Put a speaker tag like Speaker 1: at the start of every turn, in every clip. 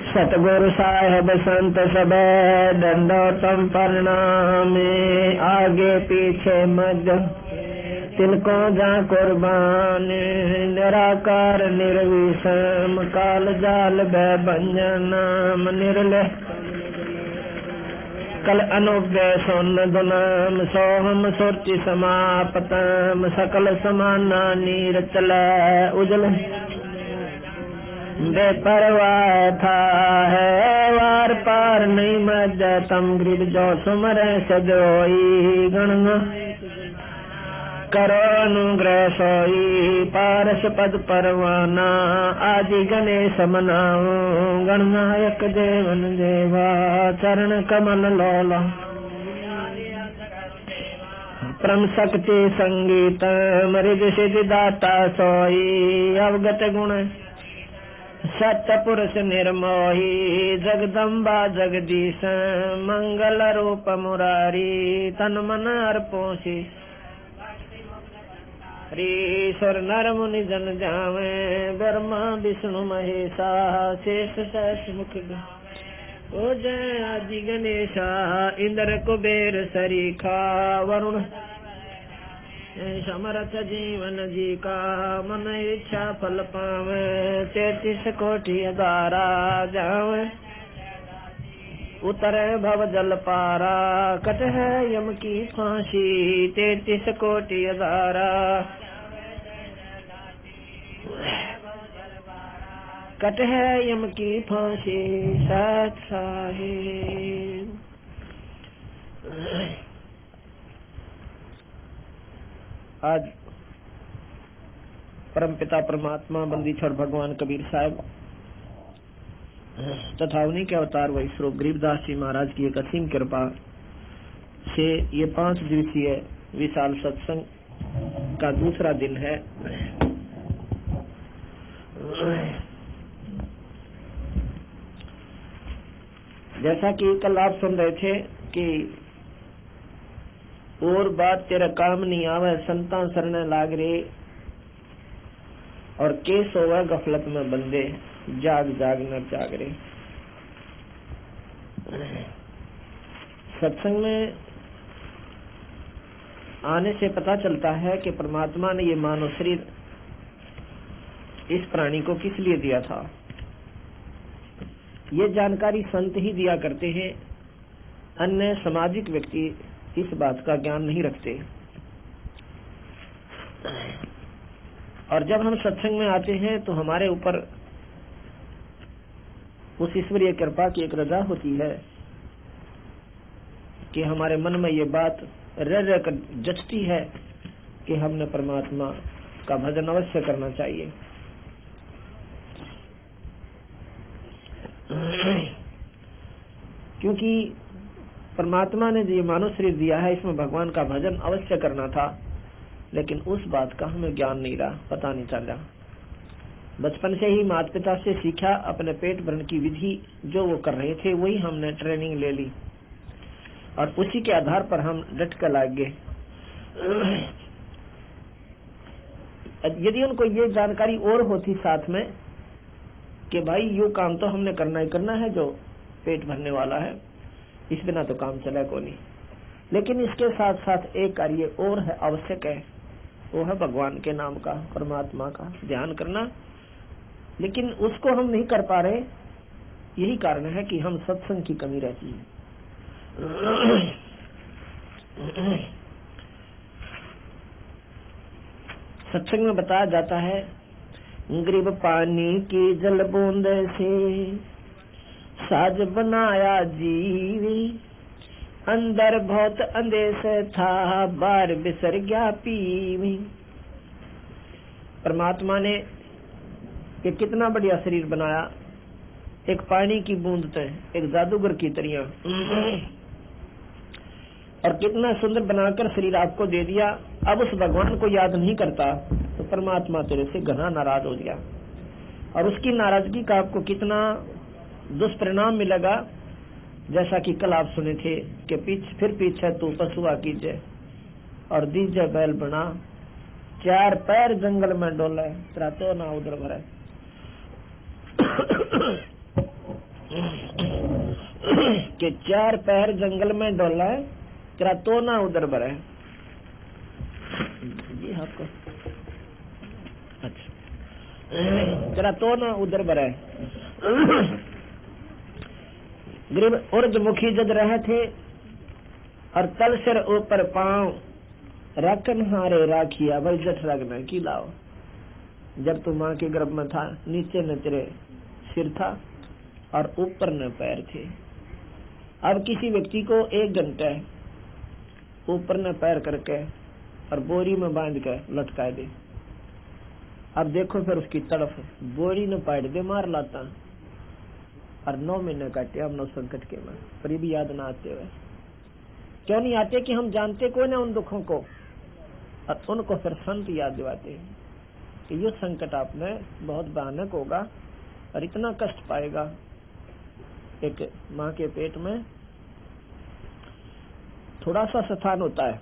Speaker 1: सतगुरु साहेब संत सब दंडोतम प्रणामे, आगे पीछे मध्य तिनको जा कुर्बान। निराकार निर्विषम काल जाल भंजन नाम, निर्लय कल अनुव्यय सोन्न दुनाम। सोहम सुरति समापतम, सकल समाना नीर चल उजल। बेपरवाह था है वार पार नहीं मजतम, ग्रीब जो सुमर सजोई गणना करो अनुग्रह सोई। पारस पद परवाना आदि गणेश मनाओ, गणनायक देवन देवा चरण कमल लोला। परम शक्ति संगीत मृग सिद्धि दाता सोई, अवगत गुण सत्य पुरुष निर्मोही। जगदम्बा जगदीश मंगल रूप मुरारी, तन मन अर्पोषी। ईश्वर नर मुनि जन जावे, ब्रह्मा विष्णु महेशा। शेष सहस्र मुख ओ जय आदि गणेशा, इंद्र कुबेर सरीखा। वरुण समरथ जीवन जी का, मन इच्छा फल पावे। 33 कोटि अदारा जावे, उतरे भव जल पारा। कट है यम की फांसी, 33 कोटि अदारा। कट है यम की फांसी, सत साहिब। आज परमपिता परमात्मा बंदीछड़ भगवान कबीर साहब तथा उन्हीं के अवतार वही स्वरूप गरीबदास जी महाराज की एक असीम कृपा से ये 5 दिवसीय विशाल सत्संग का दूसरा दिन है। जैसा कि कल आप सुन रहे थे कि और बात तेरा काम नहीं आवे, संता शरण लाग रे। और के सोवा गफलत में बंदे, जाग जाग न जाग रे। सत्संग में आने से पता चलता है कि परमात्मा ने ये मानव शरीर इस प्राणी को किस लिए दिया था। ये जानकारी संत ही दिया करते हैं, अन्य सामाजिक व्यक्ति इस बात का ज्ञान नहीं रखते। और जब हम सत्संग में आते हैं तो हमारे ऊपर उस ईश्वरीय कृपा की एक रजा होती है कि हमारे मन में ये बात रह कर जचती है कि हमने परमात्मा का भजन अवश्य करना चाहिए। क्योंकि परमात्मा ने जो मानव शरीर दिया है, इसमें भगवान का भजन अवश्य करना था, लेकिन उस बात का हमें ज्ञान नहीं रहा, पता नहीं चल रहा। बचपन से ही माता पिता से सीखा, अपने पेट भरण की विधि जो वो कर रहे थे वही हमने ट्रेनिंग ले ली और उसी के आधार पर हम डट कर लग गए। यदि उनको ये जानकारी और होती साथ में कि भाई यो काम तो हमने करना ही करना है जो पेट भरने वाला है, इस बिना तो काम चला को नहीं। लेकिन इसके साथ साथ एक कार्य और है, आवश्यक है, वो है भगवान के नाम का, परमात्मा का ध्यान करना। लेकिन उसको हम नहीं कर पा रहे, यही कारण है कि हम सत्संग की कमी रहती है। सत्संग में बताया जाता है, गरीब पानी की जल बूंद से साज बनाया जीवी। अंदर बहुत अंदेश था, बाहर बिसर गया पीवी। परमात्मा ने ये कितना बढ़िया शरीर बनाया, एक पानी की बूंद थे, एक जादूगर की तरह, और कितना सुंदर बनाकर शरीर आपको दे दिया। अब उस भगवान को याद नहीं करता तो परमात्मा तेरे से घना नाराज हो गया, और उसकी नाराजगी का आपको कितना दुष्परिणाम मिलेगा। जैसा कि कल आप सुने थे कि फिर पीछे तू पशुआ कीजे और दीजे बैल बना, 4 पैर जंगल में डोले, तेरा तो ना उधर भरे। कि 4 पैर जंगल में डोला है, तेरा तो ना उधर बरे। जी आपको अच्छा, तेरा तो ना उधर बरे। ग्रीब ऊर्ध्वमुखी जद रहे थे और तल सिर ऊपर पांव, रखन हारे राखिया भाई जठ रगना की लाओ। जब तू माँ के गर्भ में था, नीचे न तेरे सिर था और ऊपर न पैर थे। अब किसी व्यक्ति को 1 घंटे ऊपर न पैर करके और बोरी में बांध के लटका दे, अब देखो फिर उसकी तड़फ, बोरी न पाट दे मार लाता और 9 महीने काटे हम 9 संकट के में, पर ये भी याद ना आते हुए। क्यों नहीं आते कि हम जानते कोई ना उन दुखों को, और उनको फिर संत याद दिलाते हैं कि ये संकट आपने बहुत भयानक होगा और इतना कष्ट पाएगा। एक माँ के पेट में थोड़ा सा स्थान होता है,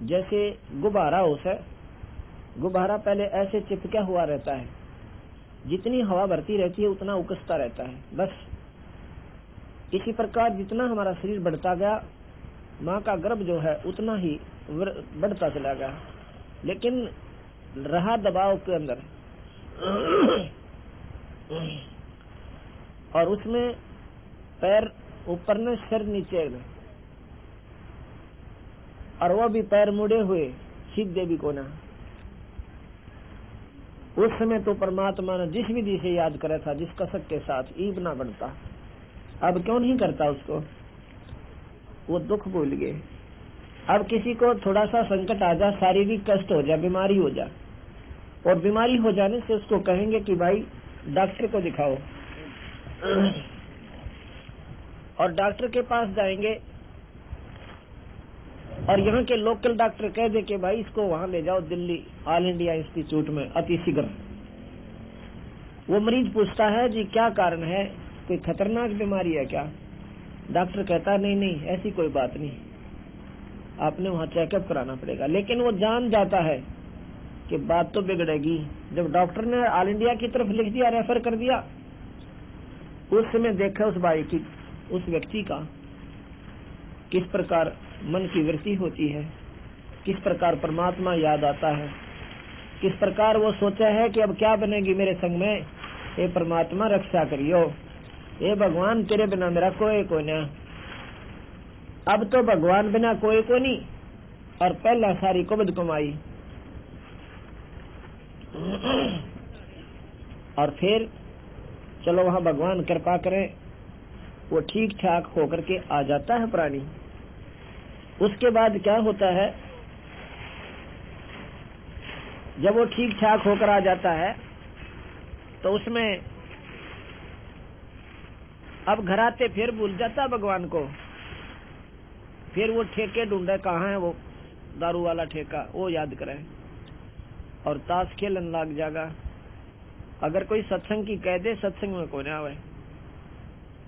Speaker 1: जैसे गुब्बारा हो से, गुब्बारा पहले ऐसे चिपका हुआ रहता है, जितनी हवा भरती रहती है उतना उकसता रहता है। बस इसी प्रकार जितना हमारा शरीर बढ़ता गया, माँ का गर्भ जो है उतना ही बढ़ता चला गया, लेकिन रहा दबाव के अंदर और उसमें पैर ऊपर ने सिर नीचे में, और वो भी पैर मुड़े हुए सीधे भी कोना। उस समय तो परमात्मा ने जिस विधि से याद करा था, जिस कसक के साथ, ईब ना बनता। अब क्यों नहीं करता उसको, वो दुख भूल गए। अब किसी को थोड़ा सा संकट आ जाए, शारीरिक कष्ट हो जाए, बीमारी हो जाए, और बीमारी हो जाने से उसको कहेंगे कि भाई डॉक्टर को दिखाओ, और डॉक्टर के पास जाएंगे और यहाँ के लोकल डॉक्टर कह दे कि भाई इसको वहां ले जाओ दिल्ली ऑल इंडिया इंस्टीट्यूट में अति शीघ्र। वो मरीज पूछता है जी क्या कारण है, कोई खतरनाक बीमारी है क्या? डॉक्टर कहता नहीं नहीं ऐसी कोई बात नहीं, आपने वहां चेकअप कराना पड़ेगा। लेकिन वो जान जाता है कि बात तो बिगड़ेगी। जब डॉक्टर ने ऑल इंडिया की तरफ लिख दिया, रेफर कर दिया, उस समय देखा उस भाई की, उस व्यक्ति का किस प्रकार मन की वृत्ति होती है, किस प्रकार परमात्मा याद आता है, किस प्रकार वो सोचा है कि अब क्या बनेगी मेरे संग में, हे परमात्मा रक्षा करियो, हे भगवान तेरे बिना मेरा कोई ना। अब तो भगवान बिना कोई को नहीं, और पहला सारी कुबद कमाई, और फिर चलो वहां भगवान कृपा करे, वो ठीक ठाक होकर के आ जाता है प्राणी। उसके बाद क्या होता है, जब वो ठीक ठाक होकर आ जाता है तो उसमें अब घर आते फिर भूल जाता भगवान को, फिर वो ठेके ढूंढे कहाँ है वो दारू वाला ठेका, वो याद करे और ताश खेलन लग जाएगा। अगर कोई सत्संग की कह दे, सत्संग में कोई ना आवे,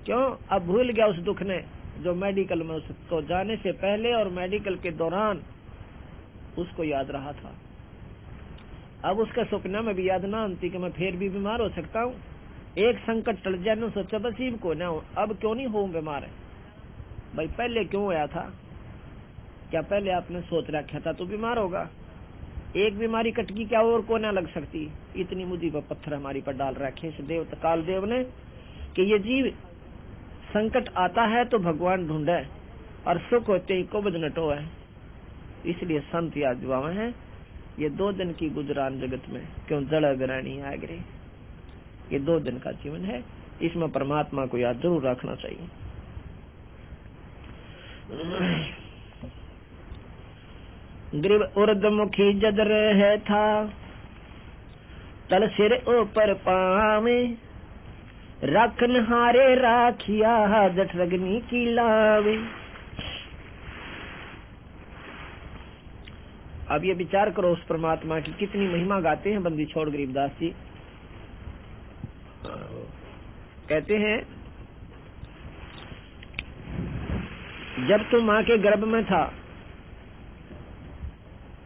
Speaker 1: क्यों? अब भूल गया उस दुख ने जो मेडिकल में उसको जाने से पहले और मेडिकल के दौरान उसको याद रहा था। अब उसका सपना में भी याद ना आती कि मैं फिर भी बीमार हो सकता हूँ। एक संकट टल जाने सोचा बस इब को ना हो, अब क्यों नहीं हो बीमार है भाई, पहले क्यों आया था? क्या पहले आपने सोच रखा था तो बीमार होगा? एक बीमारी कटकी क्या और को ना लग सकती? इतनी मुसीबत पत्थर हमारी पर डाल रखे इस देव काल देव ने कि ये जीव संकट आता है तो भगवान ढूंढे और सुख होते ही कुबद नटो है। इसलिए संत याद दिवावे हैं, ये 2 दिन की गुजरान जगत में क्यों जड़ बिरानी आगरे, ये 2 दिन का जीवन है, इसमें परमात्मा को याद जरूर रखना चाहिए। ग्रीव ऊर्ध्वमुखी जद रहे था, तल सिर ऊपर पावे, रखन हारे राखिया जठ रगनी की लावे। अब ये विचार करो उस परमात्मा की कितनी महिमा गाते हैं बंदी छोड़ गरीबदास जी। कहते हैं जब तू माँ के गर्भ में था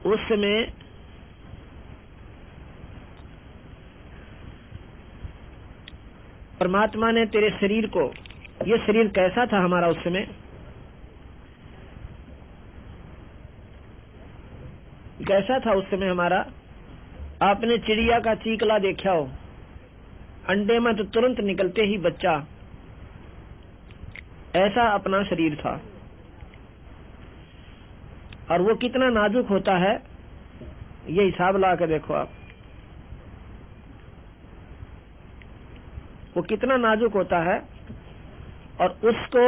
Speaker 1: उस समय परमात्मा ने तेरे शरीर को ये शरीर कैसा था हमारा उस समय? कैसा था उस समय हमारा? आपने चिड़िया का चीकला देखा हो, अंडे में तो तुरंत निकलते ही बच्चा, ऐसा अपना शरीर था। और वो कितना नाजुक होता है, ये हिसाब ला के देखो आप, वो कितना नाजुक होता है। और उसको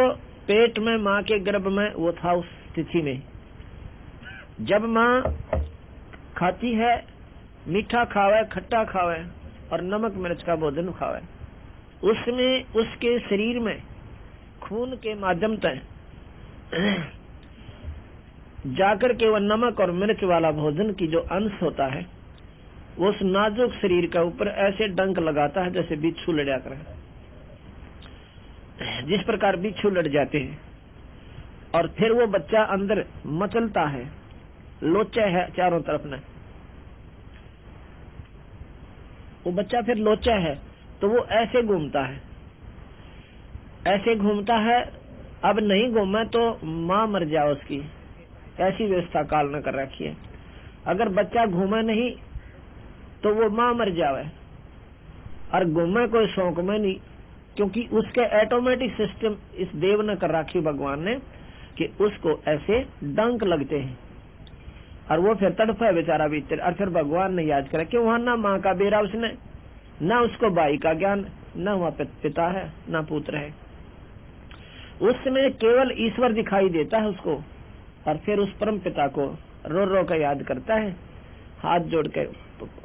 Speaker 1: पेट में, माँ के गर्भ में वो था उस स्थिति में। जब माँ खाती है, मीठा खावे, खट्टा खावे और नमक मिर्च का भोजन खावे, उसमें उसके शरीर में खून के माध्यम तक जाकर के वह नमक और मिर्च वाला भोजन की जो अंश होता है, वो उस नाजुक शरीर के ऊपर ऐसे डंक लगाता है जैसे बिच्छू लड़ा कर, जिस प्रकार बिच्छू लड़ जाते हैं। और फिर वो बच्चा अंदर मचलता है, लोचा है चारों तरफ में, वो बच्चा फिर लोचा है तो वो ऐसे घूमता है, ऐसे घूमता है। अब नहीं घूमे तो माँ मर जाए उसकी, ऐसी व्यवस्था काल ने कर रखी है। अगर बच्चा घूमे नहीं तो वो माँ मर जावे, और घूमे कोई शौक में नहीं, क्योंकि उसके ऑटोमेटिक सिस्टम इस देव ने कर रखी भगवान ने कि उसको ऐसे डंक लगते हैं और वो फिर तड़फा है बेचारा भीतर। और फिर भगवान ने याद करा कि वहां ना माँ का बेरा उसने, ना उसको भाई का ज्ञान, ना वहां पिता है, ना पुत्र है। उस समय केवल ईश्वर दिखाई देता है उसको, और फिर उस परम पिता को रो रो कर याद करता है, हाथ जोड़ के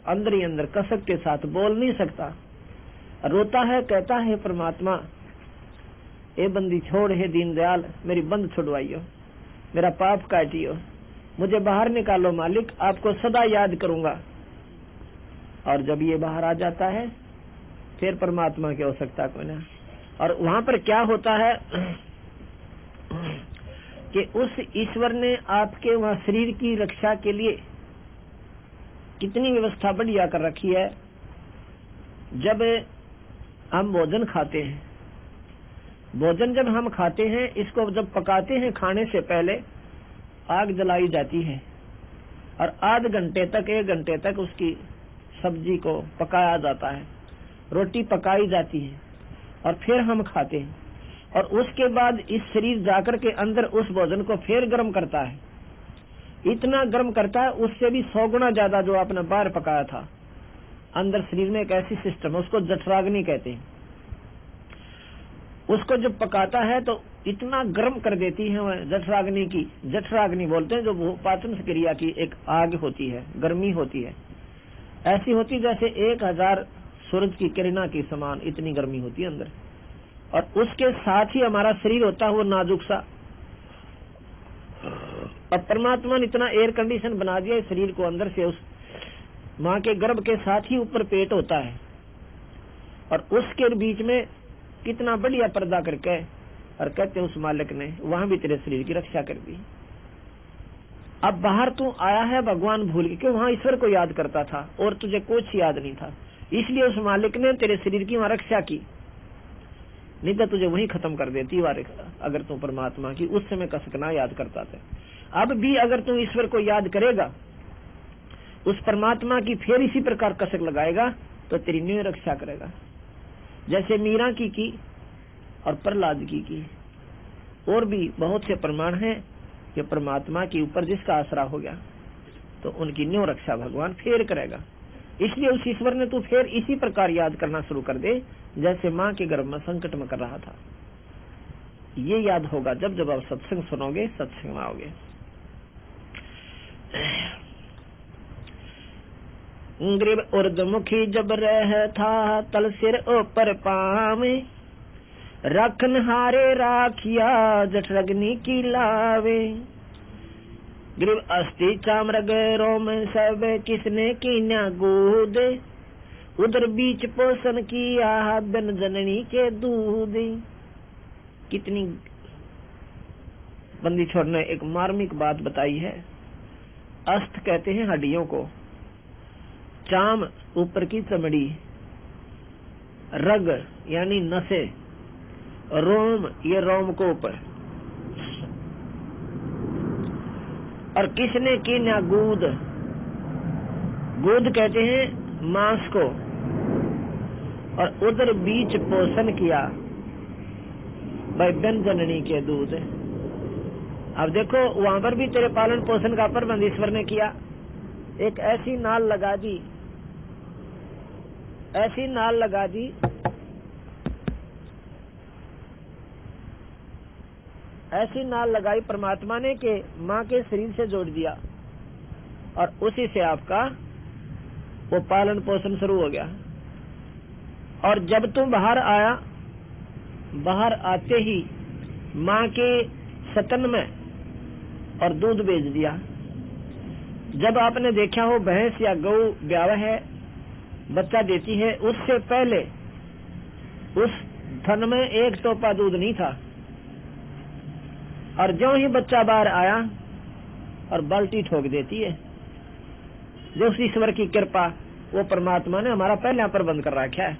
Speaker 1: अंदर ही अंदर कसक के साथ, बोल नहीं सकता, रोता है, कहता है परमात्मा ए बंदी छोड़, है दीनदयाल मेरी बंद छुड़वाइयो, मेरा पाप काटियो, मुझे बाहर निकालो मालिक, आपको सदा याद करूंगा। और जब ये बाहर आ जाता है फिर परमात्मा की आवश्यकता कोई ना। और वहां पर क्या होता है कि उस ईश्वर ने आपके वहां शरीर की रक्षा के लिए कितनी व्यवस्था बढ़िया कर रखी है। जब हम भोजन खाते हैं, भोजन जब हम खाते हैं, इसको जब पकाते हैं, खाने से पहले आग जलाई जाती है और आध घंटे तक, 1 घंटे तक उसकी सब्जी को पकाया जाता है, रोटी पकाई जाती है और फिर हम खाते हैं। और उसके बाद इस शरीर जाकर के अंदर उस भोजन को फिर गर्म करता है, इतना गर्म करता है उससे भी 100 गुना ज्यादा जो आपने बाहर पकाया था। अंदर शरीर में एक ऐसी सिस्टम है, उसको जठराग्नि कहते हैं। उसको जब पकाता है तो इतना गर्म कर देती है वह जठराग्नि की, जठराग्नि बोलते हैं, जो पाचन क्रिया की एक आग होती है, गर्मी होती है, ऐसी होती जैसे 1000 सूरज की किरणा के समान इतनी गर्मी होती है अंदर। और उसके साथ ही हमारा शरीर होता है वो नाजुक सा। और परमात्मा ने इतना एयर कंडीशन बना दिया इस शरीर को अंदर से, उस माँ के गर्भ के साथ ही ऊपर पेट होता है और उसके बीच में कितना बढ़िया पर्दा करके, और कहते उस मालिक ने वहां भी तेरे शरीर की रक्षा कर दी। अब बाहर तू आया है भगवान भूल के, वहां ईश्वर को याद करता था और तुझे कुछ याद नहीं था, इसलिए उस मालिक ने तेरे शरीर की वहां रक्षा की, नहीं तो तुझे वहीं खत्म कर देती अगर तू परमात्मा की उस समय कसकना याद करता था। अब भी अगर तू ईश्वर को याद करेगा, उस परमात्मा की फिर इसी प्रकार कसक लगाएगा तो तेरी न्यू रक्षा करेगा। जैसे मीरा की और प्रहलाद की और भी बहुत से प्रमाण हैं कि परमात्मा के ऊपर जिसका आसरा हो गया तो उनकी न्यू रक्षा भगवान फिर करेगा। इसलिए उस ईश्वर ने तू फिर इसी प्रकार याद करना शुरू कर दे जैसे माँ के गर्भ में संकट में कर रहा था। ये याद होगा जब जब आप सत्संग सुनोगे, सत्संग में आओगे। ग्रीव उर्दमुखी जब रह था, तल सिर ऊपर पावे, रखन हारे राखिया, जठरग्नि की लावे। ग्रीव अस्थि चामरग रोम सब, किसने कीन्या गोद, उधर बीच पोषण किया, बन जननी के दूध। कितनी बंदी छोड़ ने एक मार्मिक बात बताई है। अस्त कहते हैं हड्डियों को, चाम ऊपर की चमड़ी, रग यानी नसें, रोम, ये रोमकूप, और किसने की ना गूद, गूद कहते हैं मांस को, और उधर बीच पोषण किया भाई व्यंजननी के दूध। अब देखो वहां पर भी तेरे पालन पोषण का प्रबंध ईश्वर ने किया। एक ऐसी नाल लगा दी, ऐसी नाल लगा दी, ऐसी नाल लगाई परमात्मा ने कि माँ के शरीर से जोड़ दिया, और उसी से आपका वो पालन पोषण शुरू हो गया। और जब तुम बाहर आया, बाहर आते ही माँ के सतन में और दूध बेच दिया। जब आपने देखा हो भैंस या गौ ब्याह है, बच्चा देती है, उससे पहले उस थन में एक टोपा दूध नहीं था, और जो ही बच्चा बाहर आया और बाल्टी ठोक देती है। जो उस ईश्वर की कृपा, वो परमात्मा ने हमारा पहले प्रबंध कर रखा है।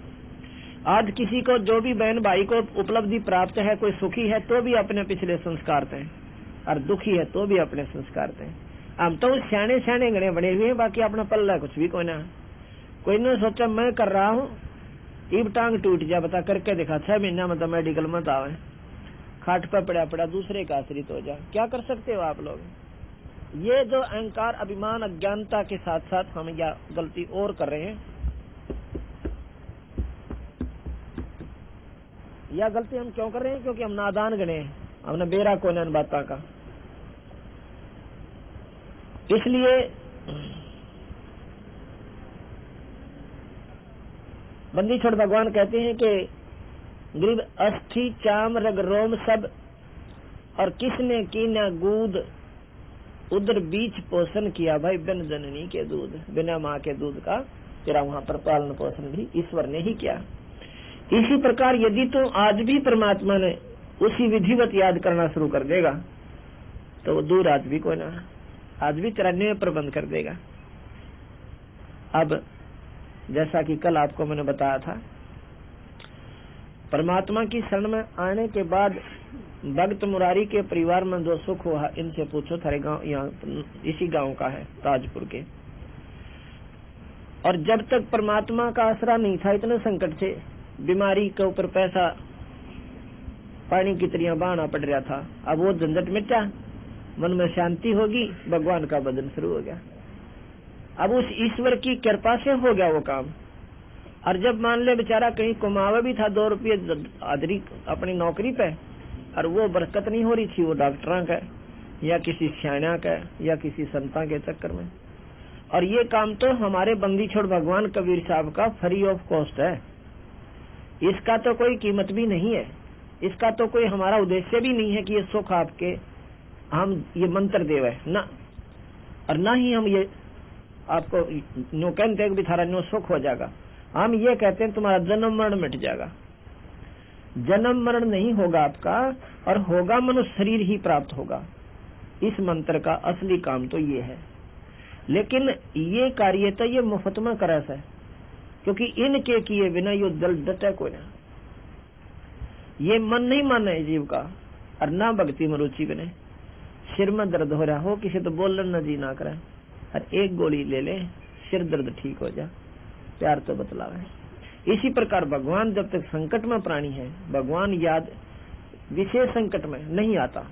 Speaker 1: आज किसी को जो भी बहन भाई को उपलब्धि प्राप्त है, कोई सुखी है तो भी अपने पिछले संस्कार थे, और दुखी है तो भी अपने संस्कार थे। हम तो सियाने सियाने गणे बने हुए हैं, बाकी अपना पल्ला कुछ भी कोई ना। कोई ने सोचा मैं कर रहा हूँ, इब टांग टूट जा, बता करके दिखा, 6 महीना में तो मेडिकल मत आवे, खाट पर पड़ा पड़ा दूसरे का आश्रित हो जा। क्या कर सकते हो आप लोग? ये जो अहंकार, अभिमान, अज्ञानता के साथ साथ हम यह गलती और कर रहे हैं। यह गलती हम क्यों कर रहे हैं? क्योंकि हम नादान गणे हैं, हमने बेरा कोई न बाता का। इसलिए बंदी छोड़ भगवान कहते हैं कि गरीब अस्थि चाम रग रोम सब, और किसने की ना गूद, उधर बीच पोषण किया भाई बिन जननी के दूध, बिना माँ के दूध का तेरा वहां पर पालन पोषण भी ईश्वर ने ही किया। इसी प्रकार यदि तो आज भी परमात्मा ने उसी विधिवत याद करना शुरू कर देगा तो वो दूर आज भी कोई ना, आज भी तेरा न्याय प्रबंध कर देगा। अब जैसा कि कल आपको मैंने बताया था, परमात्मा की शरण में आने के बाद भक्त मुरारी के परिवार में जो सुख हुआ, इनसे पूछो, थारे गांव यहाँ इसी गांव का है, ताजपुर के। और जब तक परमात्मा का आसरा नहीं था, इतने संकट थे, बीमारी के ऊपर पैसा पानी की तरह बहाना पड़ रहा था। अब वो झंझट मिटा, मन में शांति होगी, भगवान का भजन शुरू हो गया। अब उस ईश्वर की कृपा से हो गया वो काम। और जब मान ले बेचारा कहीं कमावा भी था 2 रुपये हाजिरी अपनी नौकरी पे, और वो बरकत नहीं हो रही थी, वो डॉक्टरों का या किसी सियाणा का या किसी संता के चक्कर में। और ये काम तो हमारे बंदी छोड़ भगवान कबीर साहब का फ्री ऑफ कॉस्ट है, इसका तो कोई कीमत भी नहीं है, इसका तो कोई हमारा उद्देश्य भी नहीं है कि ये सुख आपके हम ये मंत्र देवे ना, और ना ही हम ये आपको नो कहते हैं कि थारा नो सुख हो जाएगा। हम ये कहते हैं तुम्हारा जन्म मरण मिट जाएगा। जन्म मरण नहीं होगा आपका, और होगा मनुष्य शरीर ही प्राप्त होगा। इस मंत्र का असली काम तो ये है। लेकिन ये कार्य तो ये मुफ्त में करे है, क्योंकि इनके किए बिना यो जल डटे कोई ना। ये मन नहीं माने जीव का, और ना भक्ति में रुचि बने। सिर में दर्द हो रहा हो, किसी तो बोलन न जी ना करे, और एक गोली ले ले, सिर दर्द ठीक हो जा, प्यार तो बतलावे। इसी प्रकार भगवान जब तक संकट में प्राणी है, भगवान याद विशेष संकट में नहीं आता।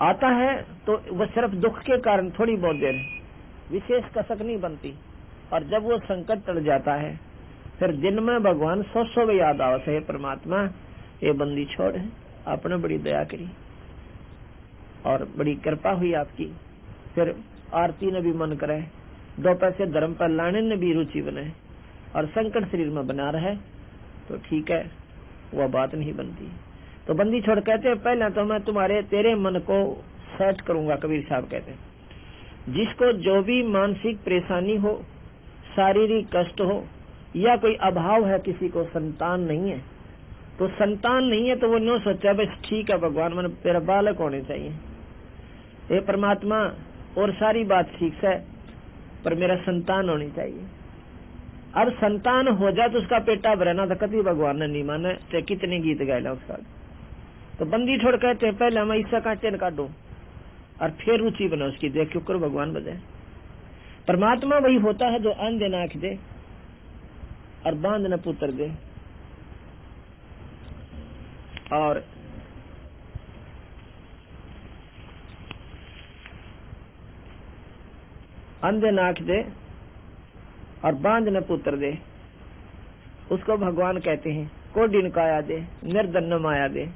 Speaker 1: आता है तो वह सिर्फ दुख के कारण थोड़ी बहुत देर विशेष कसक नहीं बनती, और जब वो संकट टल जाता है, फिर दिन में भगवान 100 याद आवत है, परमात्मा ये बंदी छोड़ है, आपने बड़ी दया करी और बड़ी कृपा हुई आपकी। फिर आरती ने भी मन करे, 2 पैसे धर्म पर लाने ने भी रुचि बने, और संकट शरीर में बना रहे तो ठीक है, वह बात नहीं बनती। तो बंदी छोड़ कहते हैं पहले तो मैं तेरे मन को सेट करूंगा। कबीर साहब कहते हैं जिसको जो भी मानसिक परेशानी हो, शारीरिक कष्ट हो, या कोई अभाव है, किसी को संतान नहीं है, तो संतान नहीं है तो वो नो सोचा बस ठीक है भगवान मैंने तेरा बालक होने चाहिए, हे परमात्मा और सारी बात ठीक है पर मेरा संतान होनी चाहिए। अब संतान हो जाए तो उसका पेटा भरना तो कभी भगवान ने नहीं माने, चाहे कितने गीत गायला उसका। तो बंदी छोड़ कहते हैं पहले हम ईसा का चैन काटो और फिर रुचि बना उसकी, देख क्यों कर भगवान बजाए। परमात्मा वही होता है जो अंधे नाक दे और बांध न पुत्र दे, और अंधे नाक दे और बांध न पुत्र दे, उसको भगवान कहते हैं। कोडिन काया दे, निर्धन न माया दे।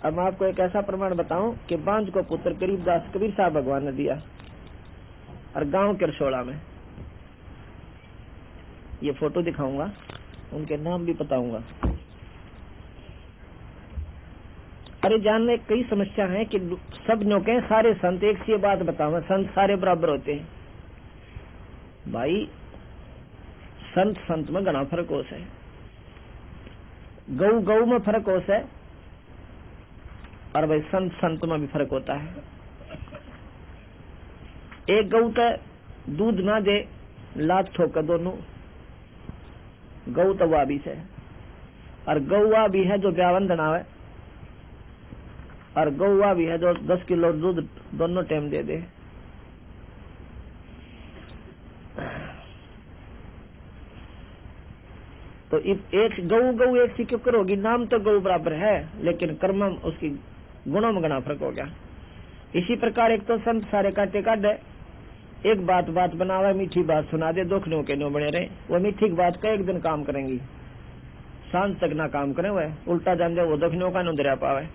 Speaker 1: अब मैं आपको एक ऐसा प्रमाण बताऊं कि बांझ को पुत्र गरीबदास कबीर साहब भगवान ने दिया, और गांव करसोड़ा में, ये फोटो दिखाऊंगा, उनके नाम भी बताऊंगा। अरे जानने कई समस्या है कि सब नो के सारे संत एक सी बात बताओ, संत सारे बराबर होते हैं। भाई संत संत में घना फर्क हो है, गौ गौ में फर्क हो है, और भाई संत संत में भी फर्क होता है। एक गौ तो दूध ना दे लात ठोक दोनों, गौ तो वह भी है, और गौवा भी है जो ब्यावन दनावे, और गौवा भी है जो 10 किलो दूध दोनों टाइम दे दे। तो एक गौ एक सी क्यों होगी, नाम तो गौ बराबर है लेकिन कर्म उसकी गुणों में घना फर्क हो गया। इसी प्रकार एक तो संत सारे काटे काटे, एक बात बनावे, मीठी बात सुना दे, दुखनों के नो बने रहे। वो मीठी बात का एक दिन काम करेंगी, सांझ तक ना काम करे, वह उल्टा जान जाए वो दुखनों का नो दरिया पावे।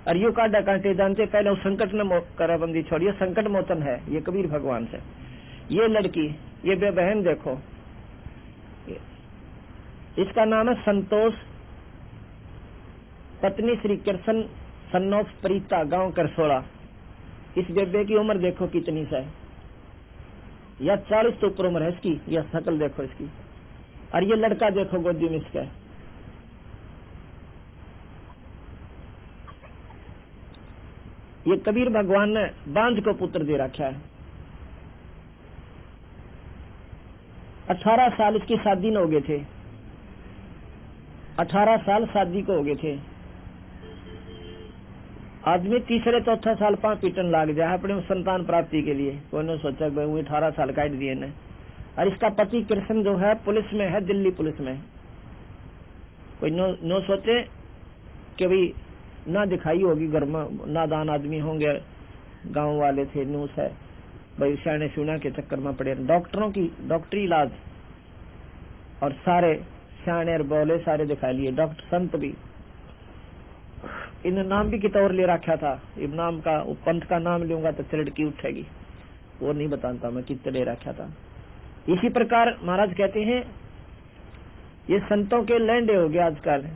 Speaker 1: और यू काटा कांटे जानते पहले वो संकट न कराबंदी छोड़िए, संकट मोचन है ये कबीर भगवान से। ये लड़की, ये बहन देखो, इसका नाम है संतोष, पत्नी श्री कृष्ण सन ऑफ प्रीता, गांव करसोड़ा। इस बेबे की उम्र देखो कितनी सा है, या 40 तो ऊपर उम्र है इसकी, यह शकल देखो इसकी। और ये लड़का देखो गोदी में इसका, ये कबीर भगवान ने बांझ को पुत्र दे रखा है। 18 साल इसकी शादी न हो गए थे, 18 साल शादी को हो गए थे। आदमी तीसरे चौथा साल 5 पीटन लाग जाए अपने संतान प्राप्ति के लिए। कोई ने सोचा भाई वो 18 साल काट दिए ने। और इसका पति कृष्ण जो है पुलिस में है, दिल्ली पुलिस में। कोई नो सोचे कि भाई ना दिखाई होगी घर में, नादान आदमी होंगे, गांव वाले थे, नूस है भाई, सियाने सुना के चक्कर में पड़े। डॉक्टरों की डॉक्टरी इलाज और सारे सियाने और बोले सारे दिखा लिए, डॉक्टर संत भी। इन नाम भी कितौर ले रखा था, इब नाम का पंथ का नाम लूंगा तो चिड़की उठेगी, वो नहीं बताता मैं कितने ले रखा था। इसी प्रकार महाराज कहते हैं ये संतों के लैंडे हो गए आजकल,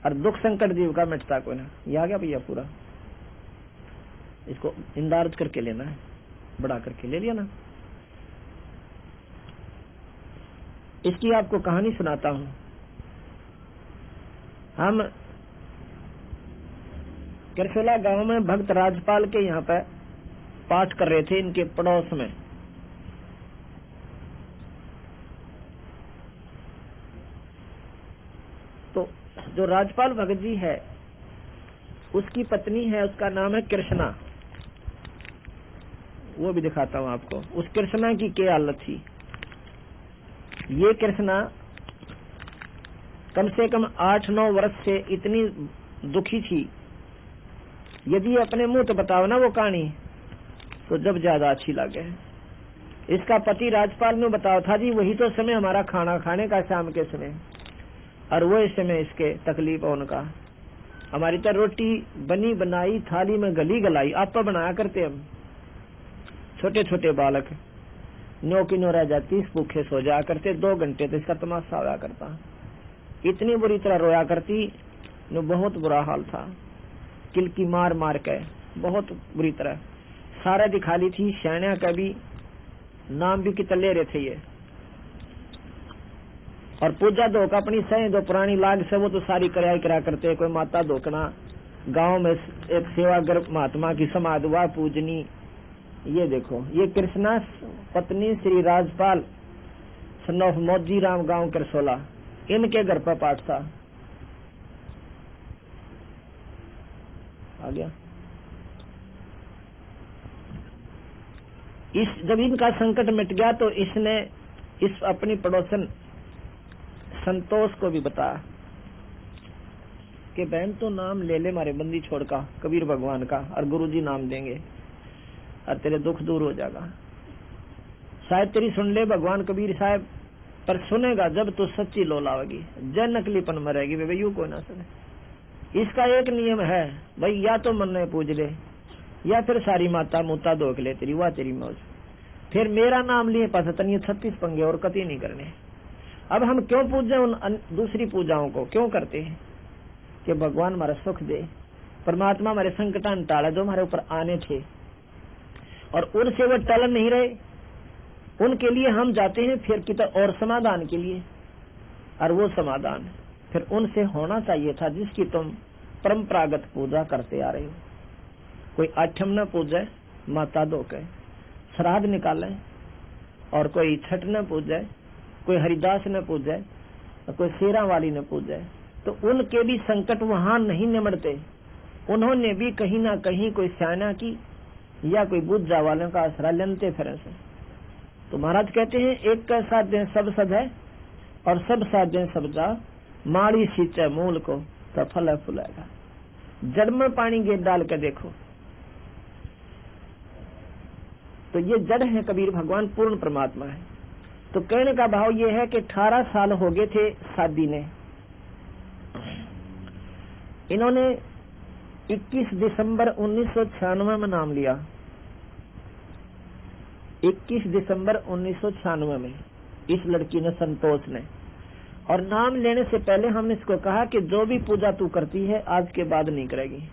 Speaker 1: और दुख संकट जीव का मिटता कोई ना। ये आ गया भैया पूरा, इसको इंदारज करके लेना है, बड़ा करके ले लिया ना। इसकी आपको कहानी सुनाता हूं। हम करसोला गांव में भक्त राजपाल के यहाँ पे पाठ कर रहे थे, इनके पड़ोस में। तो जो राजपाल भगत जी है उसकी पत्नी है, उसका नाम है कृष्णा। वो भी दिखाता हूं आपको उस कृष्णा की क्या हालत थी। ये कृष्णा कम से कम 8-9 वर्ष से इतनी दुखी थी, यदि अपने मुंह तो बताओ ना वो कहानी तो जब ज्यादा अच्छी लगे। इसका पति राजपाल ने बताओ था जी वही तो समय हमारा खाना खाने का शाम के समय, और वो इस समय इसके तकलीफ है उनका। हमारी तो रोटी बनी बनाई थाली में गली गलाई आप बनाया करते, हम छोटे छोटे बालक नो की नो रह जाती, भूखे सो जाया करते, 2 घंटे तो इसका तमाशा होया करता। इतनी बुरी तरह रोया करती, नो बहुत बुरा हाल था, किलकी मार मार के बहुत बुरी तरह। सारे दिखा ली थी, सैन्या का भी नाम भी कितने ले रहे थे ये। और पूजा धोक अपनी सही जो पुरानी लाग से वो तो सारी करा करते। कोई माता धोकना, गांव में एक सेवागर महात्मा की समाध हुआ पूजनी। ये देखो ये कृष्णा पत्नी श्री राजपाल सन ऑफ मौजी राम गांव करसोला, इनके घर पर पाठ था। आ गया। जब इनका संकट मिट गया तो इसने इस अपनी पड़ोसन संतोष को भी बताया कि बहन तो नाम ले ले मारे बंदी छोड़ का, कबीर भगवान का, और गुरुजी नाम देंगे और तेरे दुख दूर हो जाएगा। शायद तेरी सुन ले भगवान कबीर साहब, पर सुनेगा जब तू सच्ची लोल आवेगी, जय नकलीपन मरेगी वे यू कोई ना सुने। इसका एक नियम है भाई, या तो मन में पूज ले या फिर सारी माता मुता धोक ले तेरी, वाह तेरी मौज। फिर मेरा नाम लिए पास तनिए 36 पंगे और कति नहीं करने। अब हम क्यों पूजे उन दूसरी पूजाओं को, क्यों करते हैं कि भगवान हमारा सुख दे, परमात्मा हमारे संकटान टाले जो हमारे ऊपर आने थे और उनसे वो टल नहीं रहे, उनके लिए हम जाते हैं फिर कितना और समाधान के लिए। और वो समाधान फिर उनसे होना चाहिए था जिसकी तुम परंपरागत पूजा करते आ रहे हो। कोई आठम न पूजे माता धो के श्राद्ध निकाले, और कोई छठ न पूजे, कोई हरिदास न पूजे, कोई शेरा वाली न पूजे, तो उनके भी संकट वहां नहीं निमटते। उन्होंने भी कहीं ना कहीं कोई स्याना की या कोई बुद्धा वालों का आसरा लेते फिर से। तो महाराज कहते हैं एक का साथ दें सब सद है और सब साथ दें सब जा, माड़ी सींचे मूल को तो फल फुलाएगा। जड़ में पानी गेट डाल के देखो तो ये जड़ है कबीर भगवान, पूर्ण परमात्मा है। तो कहने का भाव ये है कि 18 साल हो गए थे शादी ने। इन्होंने 21 दिसंबर 1996 में नाम लिया। 21 दिसंबर 1996 में इस लड़की ने, संतोष ने। और नाम लेने से पहले हमने इसको कहा कि जो भी पूजा तू करती है आज के बाद नहीं करेगी,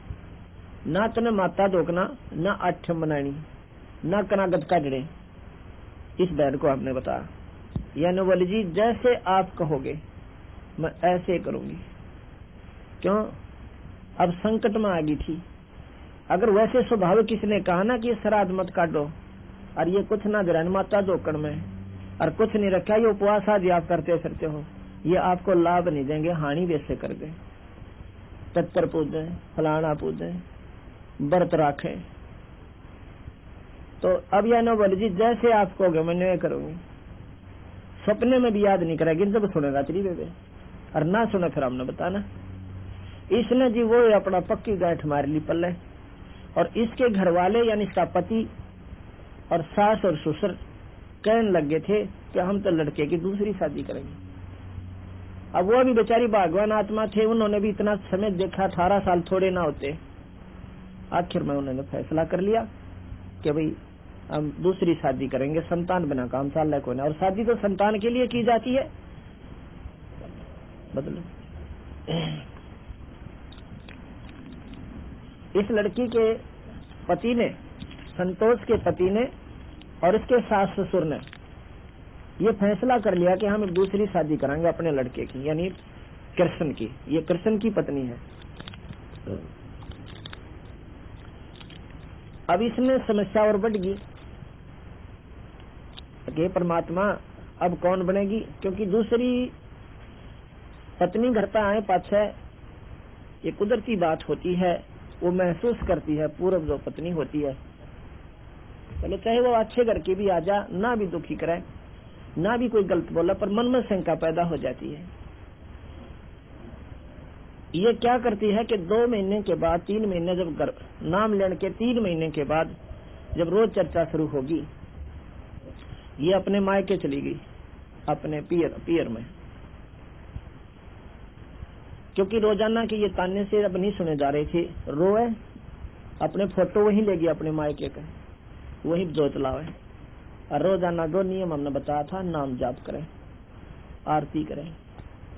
Speaker 1: ना तने माता धोकना, ना आठम बनानी, ना कनागत काटने। इस बहन को हमने बताया, यानी बोली जी जैसे आप कहोगे मैं ऐसे करूंगी। क्यों? अब संकट में आ गई थी। अगर वैसे स्वभाव किसने कहा ना कि श्राद्ध मत काटो और ये कुछ ना ग्रहण माता धोकड़ में और कुछ नहीं रखा, ये उपवास आज आप करते फिरते हो, ये आपको लाभ नहीं देंगे, हानि वैसे कर गए। तत्पर पूजे, फलाना पूजे, व्रत राखे। तो अब यह न बोले जी जैसे आप कहोगे मैं नहीं करूंगी। सपने में भी याद नहीं करेगी जब सुनेगा तेरी बेबे, और ना सुने फिर हमने बताना। इसने जी वो अपना पक्की गांठ मार ली पल्ले, और इसके घर वाले यानी इसका पति और सास और ससुर कहने लगे थे कि हम तो लड़के की दूसरी शादी करेंगे। अब वो भी बेचारी भगवान आत्मा थे, उन्होंने भी इतना समय देखा, 18 साल थोड़े ना होते। आखिर में उन्होंने फैसला कर लिया कि भाई हम दूसरी शादी करेंगे, संतान बिना काम साल को ना। और शादी तो संतान के लिए की जाती है। बदलो इस लड़की के पति ने, संतोष के पति ने और इसके सास ससुर ने ये फैसला कर लिया कि हम एक दूसरी शादी कराएंगे अपने लड़के की, यानी कृष्ण की। ये कृष्ण की पत्नी है। अब इसमें समस्या और बढ़ गई कि परमात्मा अब कौन बनेगी, क्योंकि दूसरी पत्नी घर पर आए पाछे ये कुदरती बात होती है, वो महसूस करती है पूर्व जो पत्नी होती है। चलो चाहे वो अच्छे घर की भी आ जा, ना भी दुखी करे, ना भी कोई गलत बोला, पर मन में शंका पैदा हो जाती है। ये क्या करती है कि 2 महीने के बाद, 3 महीने जब नाम लेने के 3 महीने के बाद जब रोज चर्चा शुरू होगी, ये अपने मायके चली गई, अपने पियर में। क्योंकि रोजाना के ये ताने से अब नहीं सुने जा रहे थे, रोए अपने फोटो वहीं ले गई अपने मायके का, वही जोत लावे। और रोजाना 2 नियम हमने बताया था, नाम जाप करें, आरती करें।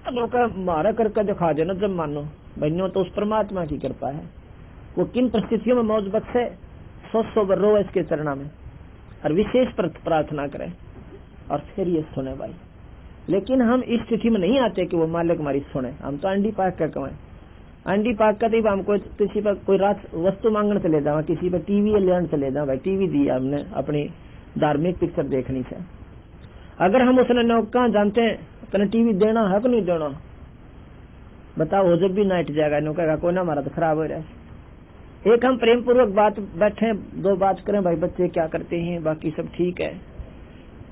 Speaker 1: अब मारा करके दिखा देना जब मानो बहनों, तो उस परमात्मा की कृपा है। वो किन परिस्थितियों में मौज बख्शे, 100 बार रो इसके चरणा में और विशेष प्रार्थना करें, और फिर ये सुने भाई। लेकिन हम इस स्थिति में नहीं आते कि वो मालिक हमारी सुने। हम तो अंडी पाक कर कमाए, अंडी पाक करते हम कोई किसी पर कोई रात वस्तु मांगने चले जावा, किसी पर टीवी लेने चले जाओ, भाई टीवी दी हमने अपनी धार्मिक पिक्चर देखनी से। अगर हम उसने नौक कहाँ जानते हैं, तने टीवी देना है कि नहीं देना, बताओ, हो जब भी नाइट जाएगा नो कहेगा कोई ना, हमारा तो खराब हो रहा है। एक हम प्रेम पूर्वक बात बैठे, दो बात करें, भाई बच्चे क्या करते हैं, बाकी सब ठीक है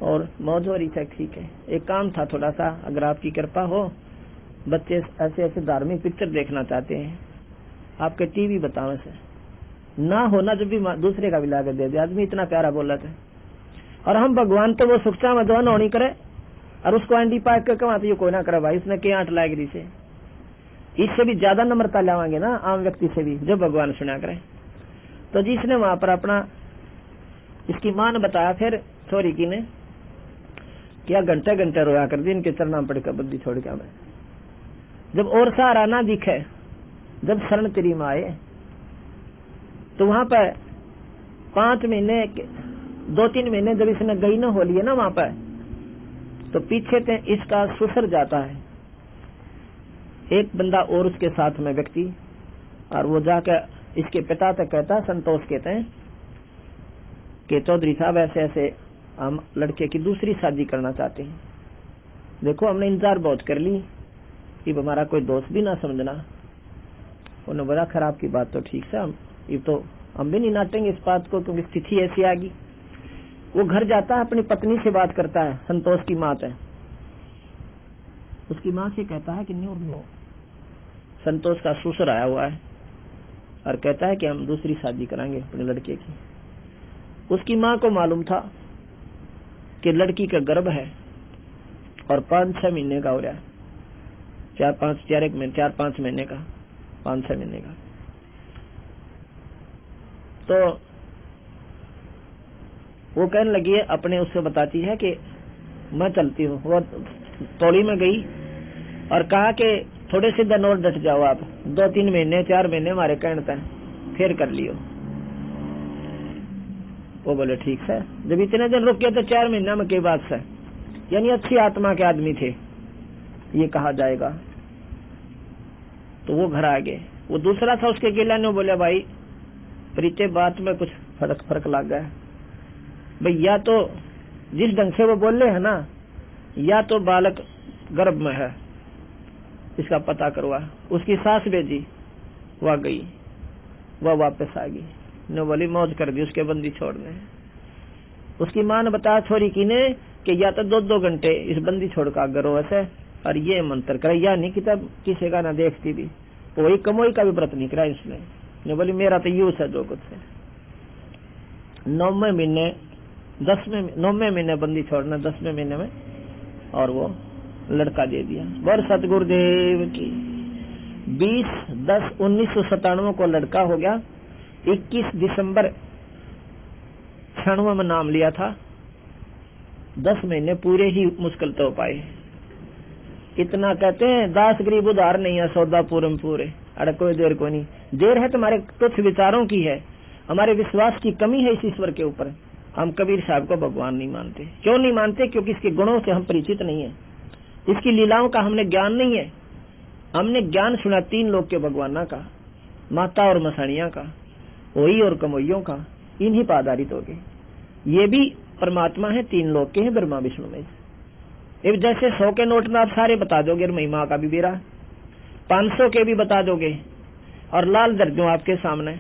Speaker 1: और मौज हो रही है, ठीक है। एक काम था थोड़ा सा, अगर आपकी कृपा हो, बच्चे ऐसे ऐसे धार्मिक पिक्चर देखना चाहते हैं, आपके टीवी बताओ से ना होना, जब भी दूसरे का भी लाकर दे दे। आदमी इतना प्यारा बोला था, और हम भगवान तो वो सुखचा मधवान होनी करे और उसको एंडी पाक के कमाते ये कोई ना करे भाई, उसने क्या आठ लागिरी से, इससे भी ज्यादा नम्रता लावांगे ना आम व्यक्ति से भी, जब भगवान सुना करे। तो जिसने वहां पर अपना इसकी मां ने बताया, फिर छोरी की ने क्या घंटे घंटे रोया कर दी, इनके चरणा पड़कर बद्दी छोड़ के मैं, जब और सहारा ना दिखे, जब शरण तेरी मां आए, तो वहां पर 5 महीने 2-3 महीने जब इसने गई न हो लिए ना वहां पर, तो पीछे से इसका ससुर जाता है एक बंदा और उसके साथ में व्यक्ति, और वो जाकर इसके पिता तक कहता, संतोष कहते हैं कि चौधरी साहब ऐसे ऐसे हम लड़के की दूसरी शादी करना चाहते हैं, देखो हमने इंतजार बहुत कर ली, अब हमारा कोई दोस्त भी ना समझना। उन्होंने बड़ा खराब की बात, तो ठीक से ये तो हम भी नहीं नाटेंगे इस बात को, क्योंकि स्थिति ऐसी आ गई। वो घर जाता है, अपनी पत्नी से बात करता है, संतोष की माँ है, उसकी माँ से कहता है कि नो, संतोष का ससुर आया हुआ है और कहता है कि हम दूसरी शादी कराएंगे अपने लड़के की। उसकी माँ को मालूम था कि लड़की का गर्भ है और 5-6 महीने का हो रहा है, 4-5 महीने का, 5-6 महीने का। तो वो कहने लगी है, अपने उससे बताती है कि मैं चलती हूँ। वो तोड़ी में गई और कहा कि थोड़े से दिन और डट जाओ आप, 2-3 महीने 4 महीने हमारे कहने तक फिर कर लियो। वो बोले ठीक है। जब इतने दिन रुक गए तो 4 महीना में के बाद से, यानी अच्छी आत्मा के आदमी थे ये कहा जाएगा। तो वो घर आ गए। वो दूसरा था उसके गिला ने बोला भाई परिचय बात में कुछ फर्क लग गया भाई, या तो जिस ढंग से वो बोल रहे है ना, या तो बालक गर्भ में है, इसका पता करवा। उसकी सास भेजी, वह गई, वह वापस आ गई, ने बोली मौज कर दी, उसके बंदी छोड़ने। उसकी मां ने बताया छोरी की ने कि या तो 2-2 घंटे इस बंदी छोड़ का गरो ऐसे, और ये मंत्र करे, या नहीं कि तब किसी का ना देखती भी, वही कमोई का भी व्रत नहीं करा इसने। ने बोली मेरा तो यूज है जो कुछ है। 9वें महीने बंदी छोड़ना, 10वें महीने में, और वो लड़का दे दिया। वर सतगुरुदेव की 20-10-1997 को लड़का हो गया। 21 दिसंबर 96 में नाम लिया था। 10 महीने पूरे ही मुश्किल तो पाए। इतना कहते हैं दास गरीब उधार नहीं है, सौदा पूरम पूरे। अरे कोई देर को नहीं, देर है तुम्हारे तुच्छ विचारों की है, हमारे विश्वास की कमी है इस ईश्वर के ऊपर। हम कबीर साहब को भगवान नहीं मानते। क्यों नहीं मानते? क्योंकि इसके गुणों से हम परिचित नहीं है, इसकी लीलाओं का हमने ज्ञान नहीं है। हमने ज्ञान सुना 3 लोक के भगवाना का, माता और मसाणिया का, वही और कमोइयों का, इन्हीं पर आधारित हो गए। ये भी परमात्मा है, 3 लोक के हैं, ब्रह्मा विष्णु में। अब जैसे 100 के नोट में आप सारे बता दोगे, महिमा का भी बेरा, 500 के भी बता दोगे, और लाल दर्जों आपके सामने,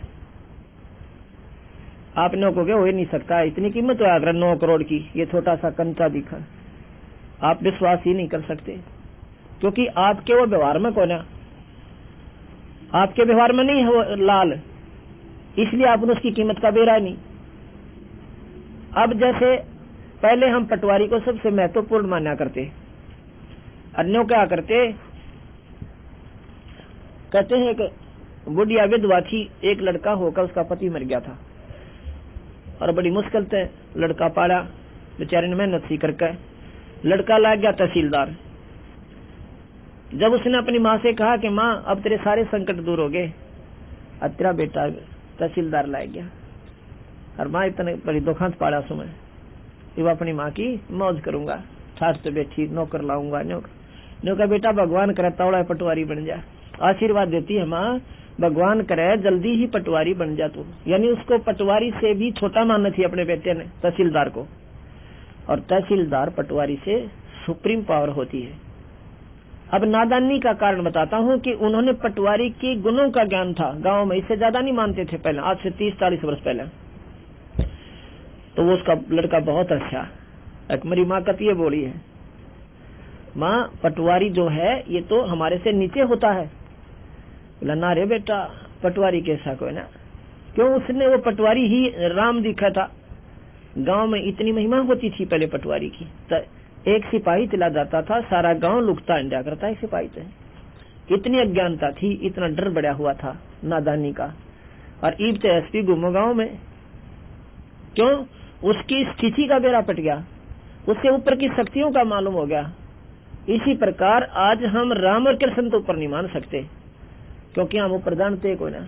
Speaker 1: आप नो कहोगे हो ही नहीं सकता, इतनी कीमत है अगर 9 करोड़ की, ये छोटा सा कंचा दिखा। आप विश्वास ही नहीं कर सकते, क्योंकि आपके वो व्यवहार में कौन है, आपके व्यवहार में नहीं है वो लाल, इसलिए आपने उसकी कीमत का बेरा नहीं। अब जैसे पहले हम पटवारी को सबसे महत्वपूर्ण माना करते, अन्यों क्या करते, कहते हैं कि बुढ़िया विधवा थी, एक लड़का होकर उसका पति मर गया था, और बड़ी मुश्किल से लड़का पाला, बेचारे ने मेहनत सी करके लड़का ला गया तहसीलदार। जब उसने अपनी माँ से कहा कि माँ अब तेरे सारे संकट दूर हो गए, अब तेरा बेटा तहसीलदार ला गया, और माँ इतने बड़ी दुखांत पाला सुमे, वो अपनी माँ की मौज करूंगा, ठाठ से बैठी नौकर लाऊंगा, नौकर बेटा भगवान करे तौड़ा पटवारी बन जा। आशीर्वाद देती है माँ, भगवान करे जल्दी ही पटवारी बन जा तू। यानी उसको पटवारी से भी छोटा मानना थी अपने बेटे ने, तहसीलदार को। और तहसीलदार पटवारी से सुप्रीम पावर होती है। अब नादानी का कारण बताता हूँ कि उन्होंने पटवारी के गुणों का ज्ञान था, गांव में इससे ज्यादा नहीं मानते थे पहले, आज से 30-40 वर्ष पहले। तो वो उसका लड़का बहुत अच्छा, एक मेरी माँ कती ये बोली है, माँ पटवारी जो है ये तो हमारे से नीचे होता है। बोला ना रे बेटा, पटवारी कैसा कोई ना, क्यों उसने वो पटवारी ही राम दिखा था। गांव में इतनी महिमा होती थी पहले पटवारी की, तो एक सिपाही चला जाता था, सारा गांव लुकता इंडिया करता है सिपाही से। इतनी अज्ञानता थी, इतना डर बढ़ा हुआ था नादानी का। और ईब तो एसपी गुमो गांव में, क्यों? उसकी स्थिति का बेड़ा पट गया, उससे ऊपर की शक्तियों का मालूम हो गया। इसी प्रकार आज हम राम और कृष्ण तो ऊपर नहीं मान सकते, क्योंकि हम ऊपर जानते कोई ना।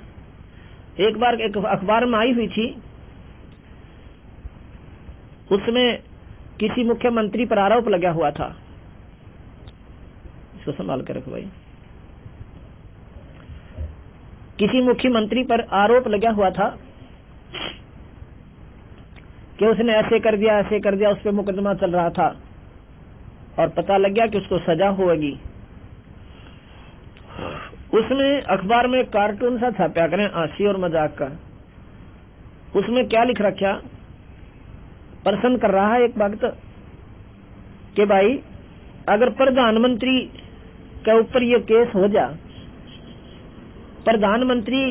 Speaker 1: एक बार एक अखबार में आई हुई थी, उसमें किसी मुख्यमंत्री पर आरोप लगा हुआ था, इसको संभाल कर रखो भाई। किसी मुख्यमंत्री पर आरोप लगा हुआ था कि उसने ऐसे कर दिया ऐसे कर दिया, उस पर मुकदमा चल रहा था और पता लग गया कि उसको सजा होगी। उसमें अखबार में कार्टून सा छापा करें हंसी और मजाक का। उसमें क्या लिख रखा, प्रश्न कर रहा है एक वक्त कि भाई अगर प्रधानमंत्री के ऊपर ये केस हो जा, प्रधानमंत्री,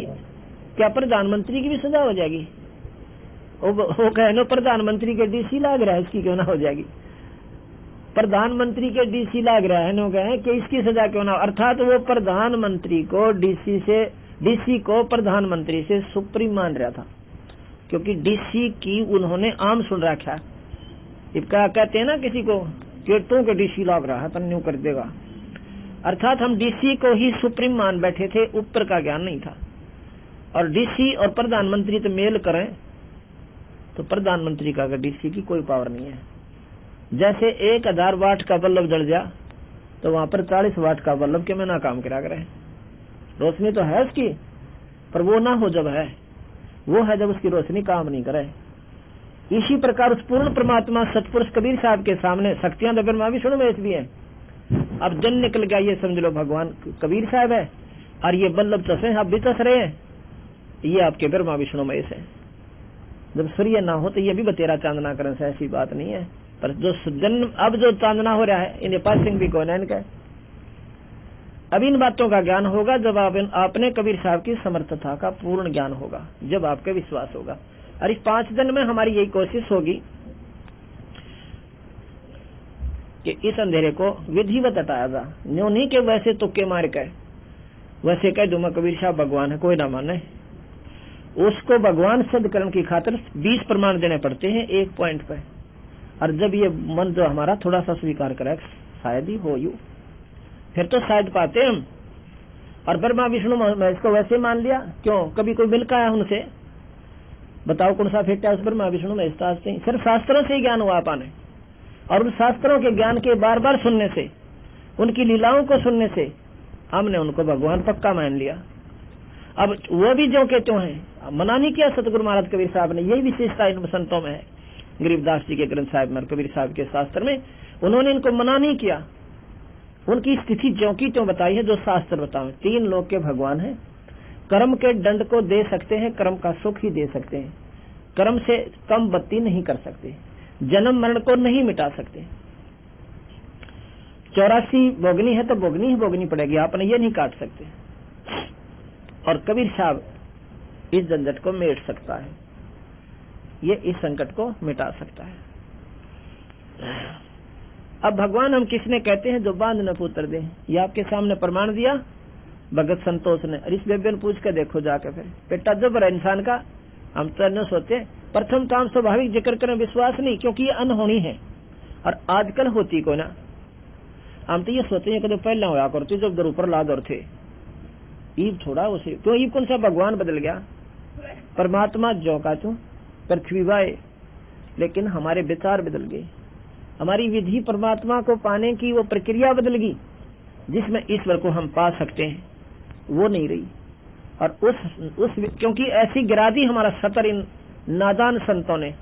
Speaker 1: क्या प्रधानमंत्री की भी सजा हो जाएगी? वो कहे प्रधानमंत्री के डीसी लाग रहा है, इसकी क्यों ना हो जाएगी? प्रधानमंत्री के डीसी लाग रहा है, नो कहे कि इसकी सजा क्यों ना। अर्थात वो प्रधानमंत्री को डीसी को प्रधानमंत्री से सुप्रीम मान रहा था, क्योंकि डीसी की उन्होंने आम सुन रखा। इसका कहते हैं ना किसी को कि तू के डीसी लाग रहा है तो न्यू कर देगा। अर्थात हम डीसी को ही सुप्रीम मान बैठे थे, ऊपर का ज्ञान नहीं था। और डीसी और प्रधानमंत्री तो मेल करें तो प्रधानमंत्री का डीसी की कोई पावर नहीं है। जैसे 1000 वाट का बल्ब जल जा तो वहां पर 40 वाट का बल्ब के में ना काम करा करे, रोशनी तो है उसकी, पर वो ना हो जब है, वो है जब उसकी रोशनी काम नहीं करे। इसी प्रकार उस पूर्ण परमात्मा सतपुरुष कबीर साहब के सामने शक्तियां दबर में विष्णु में भी है। अब जन निकल गया, ये समझ लो भगवान कबीर साहब है, और ये बल्लभ चसे आप भी चस रहे हैं, ये आपके ब्रह्मा विष्णु में से। जब सूर्य ना हो तो ये भी बतेरा चांदना करें से, ऐसी बात नहीं है। पर जो जन्म अब जो चांदना हो रहा है, इन्हें पासिंग भी कौन है इनका। अब इन बातों का ज्ञान होगा जब आपने कबीर साहब की समर्थता का पूर्ण ज्ञान होगा, जब आपका विश्वास होगा। और इस 5 दिन में हमारी यही कोशिश होगी कि इस अंधेरे को विधिवत हटाया जा। न्यू नहीं के वैसे तुक्के मार के वैसे कह दूं मैं कबीर साहब भगवान है, कोई ना माने। उसको भगवान सिद्ध करने की खातिर 20 प्रमाण देने पड़ते हैं एक पॉइंट पे। और जब ये मन जो हमारा थोड़ा सा स्वीकार करे शायद ही हो यू, फिर तो शायद पाते हम। और ब्रह्मा विष्णु मैं इसको वैसे मान लिया, क्यों? कभी कोई मिलका है उनसे, बताओ कौन सा फेंकता है उस ब्रह्मा विष्णु में? सिर्फ शास्त्रों से ही ज्ञान हुआ पाने, और उन शास्त्रों के ज्ञान के बार बार सुनने से, उनकी लीलाओं को सुनने से हमने उनको भगवान पक्का मान लिया। अब वो भी जो के त्यों है, मना नहीं किया सतगुरु महाराज कबीर साहब ने। यही विशेषता इन संतों में है, गरीबदास जी के ग्रंथ साहिब में, कबीर साहब के शास्त्र में उन्होंने इनको मना नहीं किया। उनकी स्थिति ज्यों की त्यों बताई है जो शास्त्र बताओ। 3 लोक के भगवान है, कर्म के दंड को दे सकते हैं, कर्म का सुख ही दे सकते हैं, कर्म से कम बत्ती नहीं कर सकते, जन्म मरण को नहीं मिटा सकते। 84 भोगनी है तो भोगनी ही भोगनी पड़ेगी, आपने ये नहीं काट सकते। और कबीर साहब इस झंझट को मेट सकता है, ये इस संकट को मिटा सकता है। अब भगवान हम किसने कहते हैं? जो बांध न पुत्र दे। ये आपके सामने प्रमाण दिया भगत संतोष ने। इस बेबे ने पूछ के देखो जाके, फिर बेटा जब है इंसान का, हम तो न सोते। प्रथम तो हम स्वाभाविक जिक्र करें विश्वास नहीं, क्योंकि ये अनहोनी है और आजकल होती को ना। हम तो ये सोचते हैं कि पहले होया करते जब दर ऊपर लादर थे, ईब थोड़ा उसे क्यों? ईब कौन सा भगवान बदल गया? परमात्मा जो का तू पृथ्वी वाए, लेकिन हमारे विचार बदल गए, हमारी विधि परमात्मा को पाने की वो प्रक्रिया बदल गई जिसमें ईश्वर को हम पा सकते हैं, वो नहीं रही। और उस क्योंकि ऐसी गिरा दी हमारा सतर इन नादान संतों ने,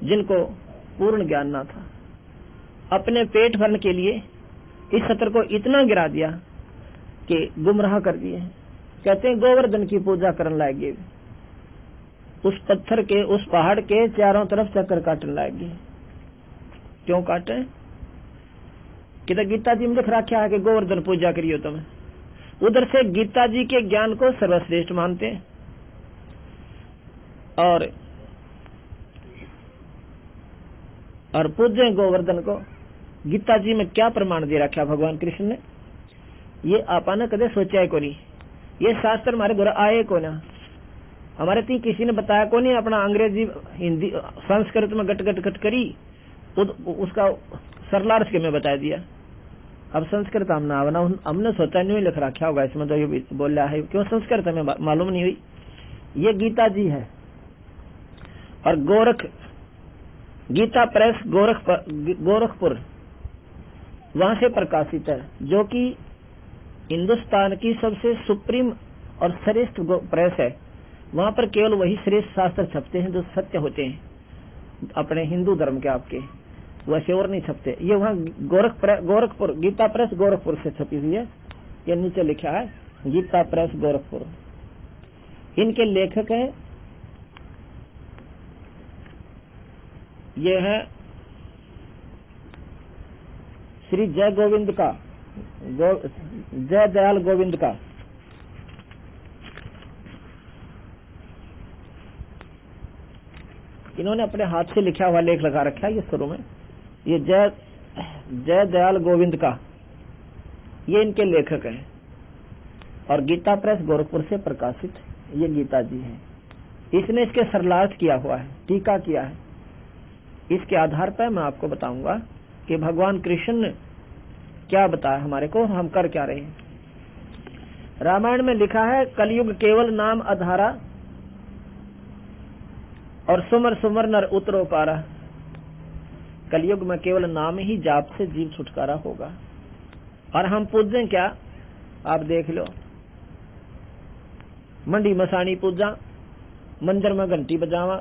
Speaker 1: जिनको पूर्ण ज्ञान ना था। अपने पेट भरने के लिए इस सत्र को इतना गिरा दिया कि गुमराह कर दिए। कहते हैं गोवर्धन की पूजा करने लगे, उस पत्थर के, उस पहाड़ के चारों तरफ चक्कर काटने लगे। क्यों काटे? कि तो गीता जी में लिख रखा है कि गोवर्धन पूजा करियो तुम। उधर से गीता जी के ज्ञान को सर्वश्रेष्ठ मानते हैं और पूज्य गोवर्धन को। गीता जी में क्या प्रमाण दे रखा भगवान कृष्ण ने, ये आपने कदे सोचा है को नहीं। ये शास्त्र हमारे घर आए को ना, हमारे ती किसी ने बताया को नहीं। अपना अंग्रेजी हिंदी संस्कृत में गट गट गट करी, उसका सरलार्थ के में बता दिया। अब संस्कृत हमने सोचा नहीं लिख रखा होगा इसमें, तो ये बोला है क्यों संस्कृत हमें मालूम नहीं हुई। ये गीता जी है और गीता प्रेस गोरखपुर वहां से प्रकाशित है, जो कि हिंदुस्तान की सबसे सुप्रीम और श्रेष्ठ प्रेस है। वहां पर केवल वही श्रेष्ठ शास्त्र छपते हैं जो सत्य होते हैं अपने हिंदू धर्म के, आपके वैसे और नहीं छपते। ये वहाँ गोरखपुर गीता प्रेस गोरखपुर से छपी हुई है। ये नीचे लिखा है गीता प्रेस गोरखपुर। इनके लेखक है, ये है श्री जय गोविंद का, जय दयाल गोविंद का। इन्होंने अपने हाथ से लिखा हुआ लेख लगा रखा है ये शुरू में। ये जय दयाल गोविंद का, ये इनके लेखक हैं और गीता प्रेस गोरखपुर से प्रकाशित ये गीता जी है। इसने इसके सरलार्थ किया हुआ है, टीका किया है। इसके आधार पर मैं आपको बताऊंगा कि भगवान कृष्ण ने क्या बताया हमारे को, हम कर क्या रहे हैं। रामायण में लिखा है कलयुग केवल नाम आधारा और सुमर सुमर नर उतरो पारा। कलयुग में केवल नाम ही जाप से जीव छुटकारा होगा। और हम पूजें क्या, आप देख लो, मंडी मसानी पूजा, मंदिर में घंटी बजावा,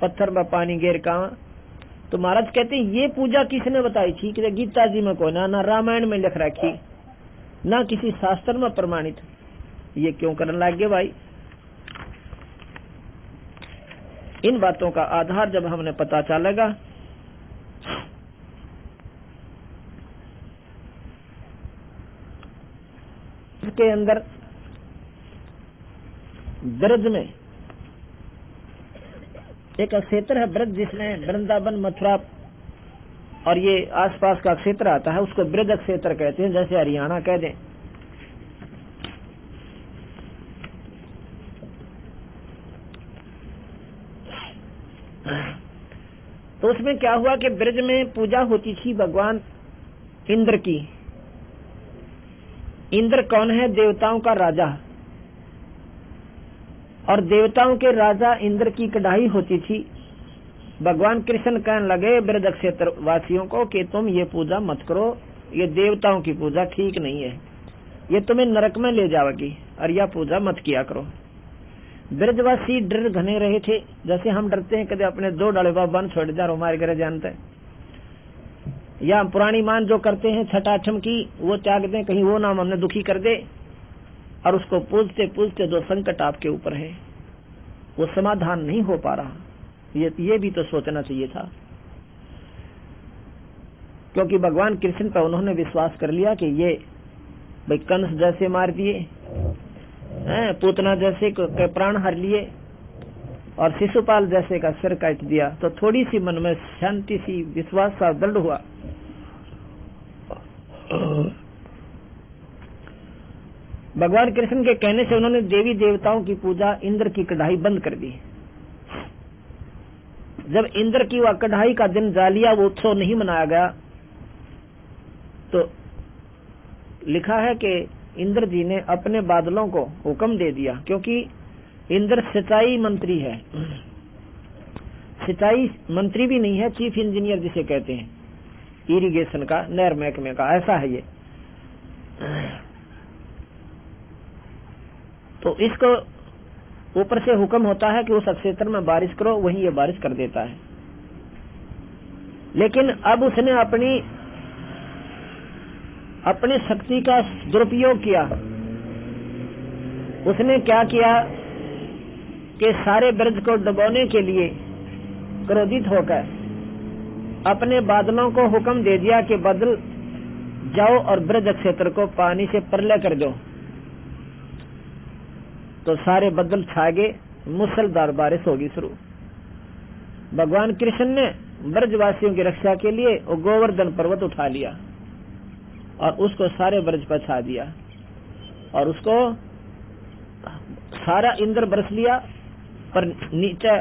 Speaker 1: पत्थर में पानी गेर कावा। तो महाराज कहते हैं ये पूजा किसने बताई थी? कि गीता जी में कोई ना रामायण में लिख रखी, ना किसी शास्त्र में प्रमाणित। ये क्यों करने लग गए भाई? इन बातों का आधार जब हमने पता चलेगा के अंदर ब्रज में एक क्षेत्र है ब्रज, जिसमें वृंदावन मथुरा और ये आसपास का क्षेत्र आता है, उसको ब्रज क्षेत्र कहते हैं, जैसे हरियाणा कह दें। तो उसमें क्या हुआ कि ब्रज में पूजा होती थी भगवान इंद्र की। इंद्र कौन है? देवताओं का राजा। और देवताओं के राजा इंद्र की कढ़ाई होती थी। भगवान कृष्ण कहने लगे ब्रज क्षेत्र वासियों को कि तुम ये पूजा मत करो, ये देवताओं की पूजा ठीक नहीं है, ये तुम्हें नरक में ले जाएगी और यह पूजा मत किया करो। ब्रजवासी डर घने रहे थे, जैसे हम डरते हैं कदे अपने दो डाले बाबा छोड़ जा हमारे घर जानते हैं, या पुरानी मान जो करते हैं छठाठम की, वो त्याग दें, कहीं वो नाम हमने दुखी कर दे। और उसको पूजते पूजते जो संकट आपके ऊपर है वो समाधान नहीं हो पा रहा, ये भी तो सोचना चाहिए था। क्योंकि भगवान कृष्ण पर उन्होंने विश्वास कर लिया कि ये भाई कंस जैसे मार दिए, पूतना जैसे के प्राण हर लिए और शिशुपाल जैसे का सिर काट दिया, तो थोड़ी सी मन में शांति सी विश्वास सा दृढ़ हुआ। भगवान कृष्ण के कहने से उन्होंने देवी देवताओं की पूजा, इंद्र की कढ़ाई बंद कर दी। जब इंद्र की वह कढ़ाई का दिन जालिया वो उत्सव नहीं मनाया गया, तो लिखा है कि इंद्र जी ने अपने बादलों को हुक्म दे दिया, क्योंकि इंद्र सिंचाई मंत्री है, सिंचाई मंत्री भी नहीं है, चीफ इंजीनियर जिसे कहते हैं, इरिगेशन का, नहर महकमे का, ऐसा है ये। तो इसको ऊपर से हुक्म होता है कि उस क्षेत्र में बारिश करो, वहीं ये बारिश कर देता है। लेकिन अब उसने अपनी शक्ति का दुरुपयोग किया। उसने क्या किया कि सारे ब्रज को डुबोने के लिए क्रोधित होकर अपने बादलों को हुक्म दे दिया कि बादल जाओ और ब्रज क्षेत्र को पानी से प्रलय कर दो। तो सारे बादल छा गए, मूसलाधार बारिश होगी शुरू। भगवान कृष्ण ने ब्रजवासियों की रक्षा के लिए वो गोवर्धन पर्वत उठा लिया और उसको सारे ब्रज पर छा दिया और उसको सारा इंद्र बरस लिया। पर नीचे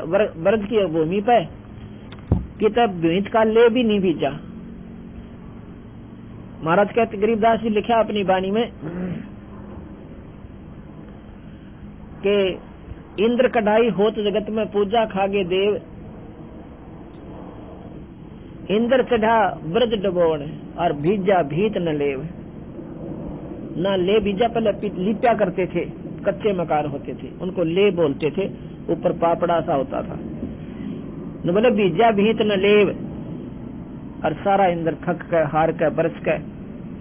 Speaker 1: ब्रज की भूमि पे कि तब बीज का ले भी नहीं बीजा। महाराज कहते, गरीबदास जी लिखा अपनी वाणी में कि इंद्र कढ़ाई होत जगत में पूजा खागे देव, इंद्र चढ़ा ब्रज डबोण और भीजा भीत न लेव। न ले बीजा, पहले लिप्या करते थे, कच्चे मकान होते थे, उनको ले बोलते थे, ऊपर पापड़ा सा होता था। न बोले बीजा भीत न लेव। और सारा इंद्र थक कर हार कर बरस कर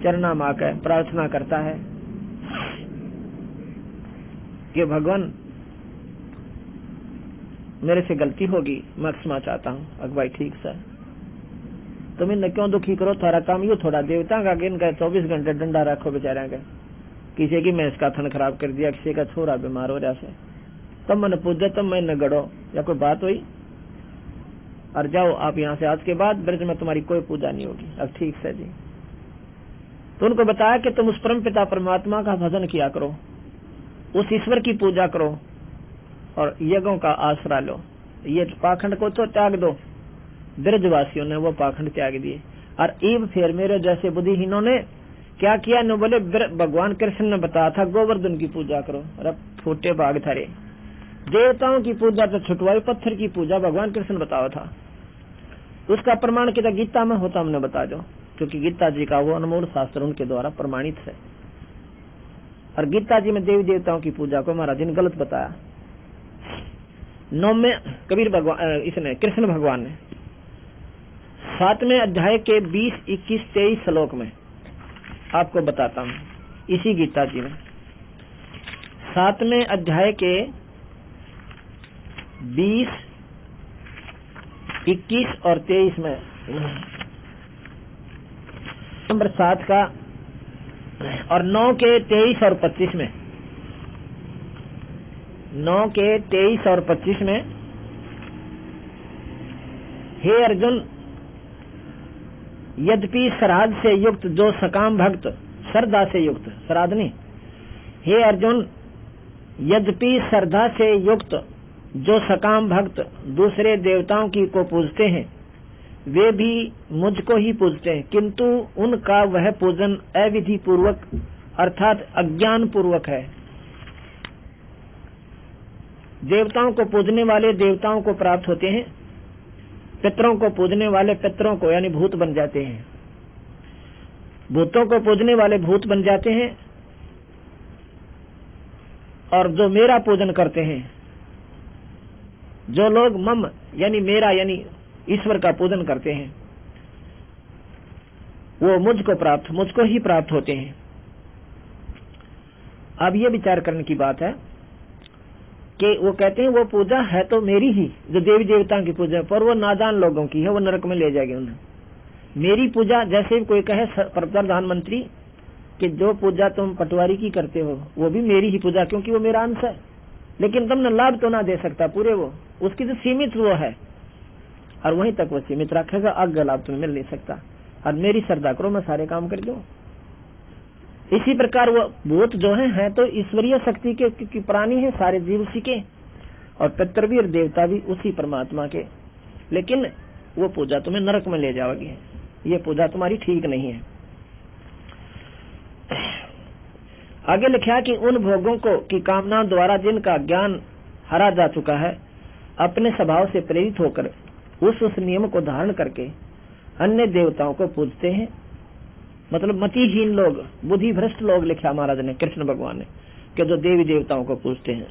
Speaker 1: चरना मा कर प्रार्थना करता है कि भगवान मेरे से गलती होगी, मैं क्षमा चाहता हूँ। अगवाई ठीक सर, तुम इन्हें क्यों दुखी करो, थारा काम यू थोड़ा देवता का गिन कर 24 घंटे डंडा रखो बेचारा का। किसी की मैं इसका थन खराब कर दिया, किसी का छोरा बीमार हो रहा से, तब मैंने पूछा तब मैंने गड़ो या कोई बात हुई और जाओ आप यहाँ से, आज के बाद ब्रज में तुम्हारी कोई पूजा नहीं होगी। अब ठीक से जी। तो उनको बताया कि तुम उस परम पिता परमात्मा का भजन किया करो, उस ईश्वर की पूजा करो और यज्ञों का आसरा लो। ये पाखंड को तो त्याग दो। ब्रजवासियों ने वो पाखंड त्याग दिए और ईब फिर मेरे जैसे बुद्धिहीनों ने क्या किया न बोले, भगवान कृष्ण ने बताया था गोवर्धन की पूजा करो। और अब छोटे भाग थारे, देवताओं की पूजा तो छुटवाई, पत्थर की पूजा भगवान कृष्ण बताया था। उसका प्रमाण कितना गीता में होता हमने बता दो, क्योंकि गीता जी का वो अनमोल शास्त्र उनके द्वारा प्रमाणित है। और गीता जी में देवी देवताओं की पूजा को महाराज ने गलत बताया। 9 में कबीर भगवान, इसने कृष्ण भगवान ने 7वें अध्याय के 20, 21, 23 श्लोक में आपको बताता हूँ। इसी गीता जी में 7वें अध्याय के 20, 21 और 23 में नंबर 7 का और 9 के 23 और 25 में, 9 के 23 और 25 में, हे अर्जुन, यद्यपि श्राद्ध से युक्त जो सकाम भक्त, श्रद्धा से युक्त, श्राद्ध नहीं, हे अर्जुन, यद्यपि श्रद्धा से युक्त जो सकाम भक्त दूसरे देवताओं की को पूजते हैं, वे भी मुझको ही पूजते हैं, किंतु उनका वह पूजन अविधि पूर्वक अर्थात अज्ञान पूर्वक है। देवताओं को पूजने वाले देवताओं को प्राप्त होते हैं, पितरों को पूजने वाले पितरों को यानी भूत बन जाते हैं, भूतों को पूजने वाले भूत बन जाते हैं। और जो मेरा पूजन करते हैं, जो लोग मम यानी मेरा यानी ईश्वर का पूजन करते हैं, वो मुझको ही प्राप्त होते हैं। अब ये विचार करने की बात है कि वो कहते हैं वो पूजा है तो मेरी ही, जो देवी देवताओं की पूजा, पर वो नादान लोगों की है, वो नरक में ले जाएंगे उन्हें। मेरी पूजा, जैसे कोई कहे प्रधानमंत्री कि जो पूजा तुम पटवारी की करते हो वो भी मेरी ही पूजा, क्योंकि वो मेरा अंश है, लेकिन तुमने लाभ तो ना दे सकता पूरे, वो उसकी तो सीमित वो है और वहीं तक वो सीमित रखेगा, आगे लाभ तुम्हें मिल नहीं सकता। और मेरी श्रद्धा करो, मैं सारे काम कर दूं। इसी प्रकार वो भूत जो है तो ईश्वरीय शक्ति के प्राणी है, सारे जीव उसी के, और पितर भी और देवता भी उसी परमात्मा के, लेकिन वो पूजा तुम्हें नरक में ले जाओगी, ये पूजा तुम्हारी ठीक नहीं है। आगे लिखा कि उन भोगों को की कामनाओं द्वारा जिनका ज्ञान हरा जा चुका है, अपने स्वभाव से प्रेरित होकर उस नियम को धारण करके अन्य देवताओं को पूजते हैं। मतलब मतिहीन लोग, बुद्धि भ्रष्ट लोग, लिखा महाराज ने, कृष्ण भगवान ने, कि जो देवी देवताओं को पूजते हैं।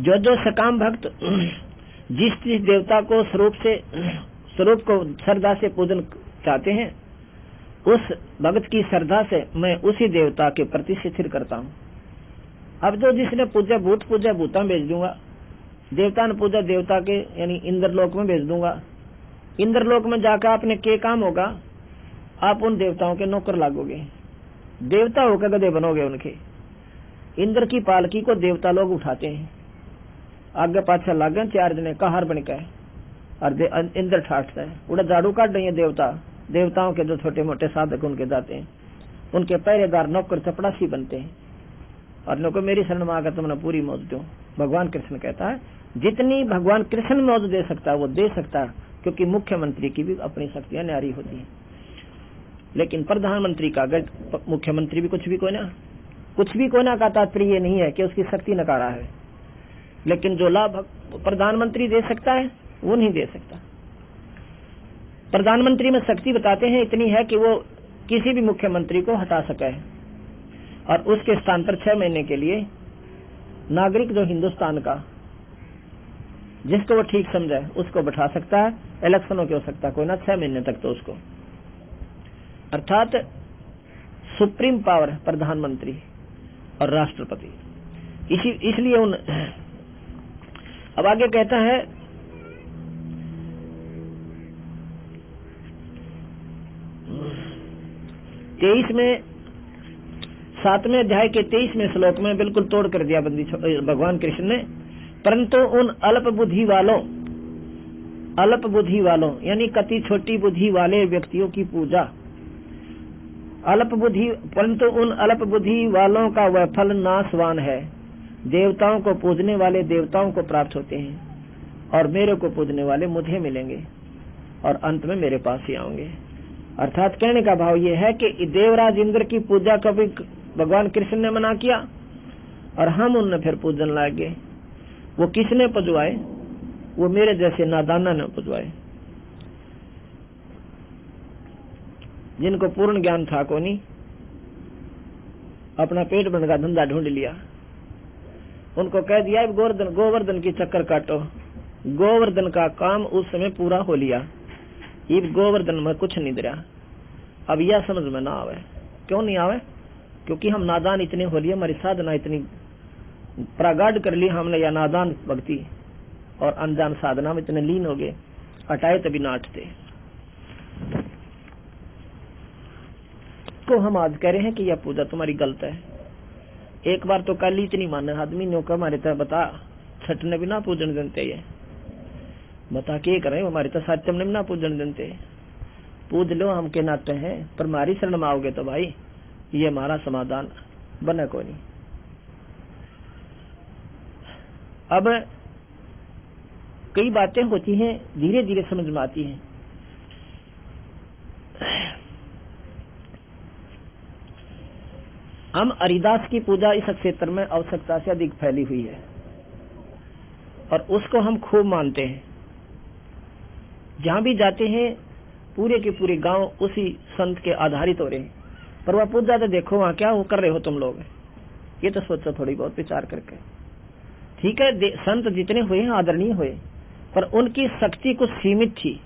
Speaker 1: जो जो सकाम भक्त जिस जिस देवता को स्वरूप को श्रद्धा से पूजन चाहते हैं, उस भक्त की श्रद्धा से मैं उसी देवता के प्रति स्थिर करता हूँ। अब जो जिसने पूजा भूता भेज दूंगा, देवता ने पूजा देवता के यानी इंद्रलोक में भेज दूंगा। इंद्रलोक में जाकर आपने क्या काम होगा, आप उन देवताओं के नौकर लागोगे, देवता होकर गधे बनोगे उनके। इंद्र की पालकी को देवता लोग उठाते हैं, आगे पाछा लागे 4 जने कहार बन के, और इंद्र ठाटता है, उड़ा झाड़ू काट रही है देवताओं के जो छोटे मोटे साधक उनके जाते हैं, उनके पहरेदार नौकर चपड़ासी बनते हैं। और लोगों को मेरी शरण में आकर तुमने पूरी मौज दो। भगवान कृष्ण कहता है जितनी भगवान कृष्ण मौज दे सकता है वो दे सकता है, क्योंकि मुख्यमंत्री की भी अपनी शक्तियां न्यारी होती है। लेकिन प्रधानमंत्री का अगर मुख्यमंत्री भी कुछ भी कोई ना का तात्पर्य नहीं है कि उसकी शक्ति नकारा है, लेकिन जो लाभ प्रधानमंत्री दे सकता है वो नहीं दे सकता। प्रधानमंत्री में शक्ति बताते हैं इतनी है कि वो किसी भी मुख्यमंत्री को हटा सके और उसके स्थान पर 6 महीने के लिए नागरिक जो हिंदुस्तान का जिसको वो ठीक समझे उसको बैठा सकता है। इलेक्शनों की हो सकता है कोई ना 6 महीने तक, तो उसको अर्थात सुप्रीम पावर प्रधानमंत्री और राष्ट्रपति। इसलिए उन अब आगे कहता है में 7वें अध्याय के 23वें श्लोक में बिल्कुल तोड़ कर दिया बंदी भगवान कृष्ण ने। परंतु उन अल्प बुद्धि वालों यानी कति छोटी बुद्धि वाले व्यक्तियों की पूजा परंतु उन अल्प बुद्धि वालों का वह फल नाशवान है। देवताओं को पूजने वाले देवताओं को प्राप्त होते हैं और मेरे को पूजने वाले मुझे मिलेंगे और अंत में मेरे पास ही आएंगे। अर्थात कहने का भाव यह है कि देवराज इंद्र की पूजा कभी भगवान कृष्ण ने मना किया और हम उनने फिर पूजन लागे। वो किसने पुजवाए? वो मेरे जैसे नादाना ने पुजवाए, जिनको पूर्ण ज्ञान था को नहीं, अपना पेट भरने का धंधा ढूंढ लिया। उनको कह दिया गोवर्धन की चक्कर काटो। गोवर्धन का काम उस समय पूरा हो लिया, इब गोवर्धन में कुछ नहीं दरिया। अब यह समझ में ना आवे। क्यों नहीं आवे? क्योंकि हम नादान इतने हो लिए, हमारी साधना इतनी प्रगाढ़ कर ली हमने, या नादान भक्ति और अनजान साधना में इतने लीन हो गए, हटाए तभी नाटते को हम आज कह रहे हैं कि यह पूजा तुम्हारी गलत है। एक बार तो काली इतनी माने आदमी ने कहा हमारे तरह बता छठने भी ना पूजन देते, ये बता के करें हमारे तो सत्यम ने ना पूजन देते। पूज लो हम के नाते हैं, पर हमारी शरण में आओगे तो भाई ये हमारा समाधान बने को नहीं। अब कई बातें होती हैं धीरे धीरे समझ में आती हैं। हम हरिदास की पूजा इस क्षेत्र में आवश्यकता से अधिक फैली हुई है और उसको हम खूब मानते हैं। जहां भी जाते हैं पूरे के पूरे गांव उसी संत के आधारित हो रहे हैं, पर वह पूजा तो देखो वहां क्या कर रहे हो तुम लोग, ये तो सोचो थोड़ी बहुत विचार करके। ठीक है संत जितने हुए हैं आदरणीय हुए, पर उनकी शक्ति कुछ सीमित थी।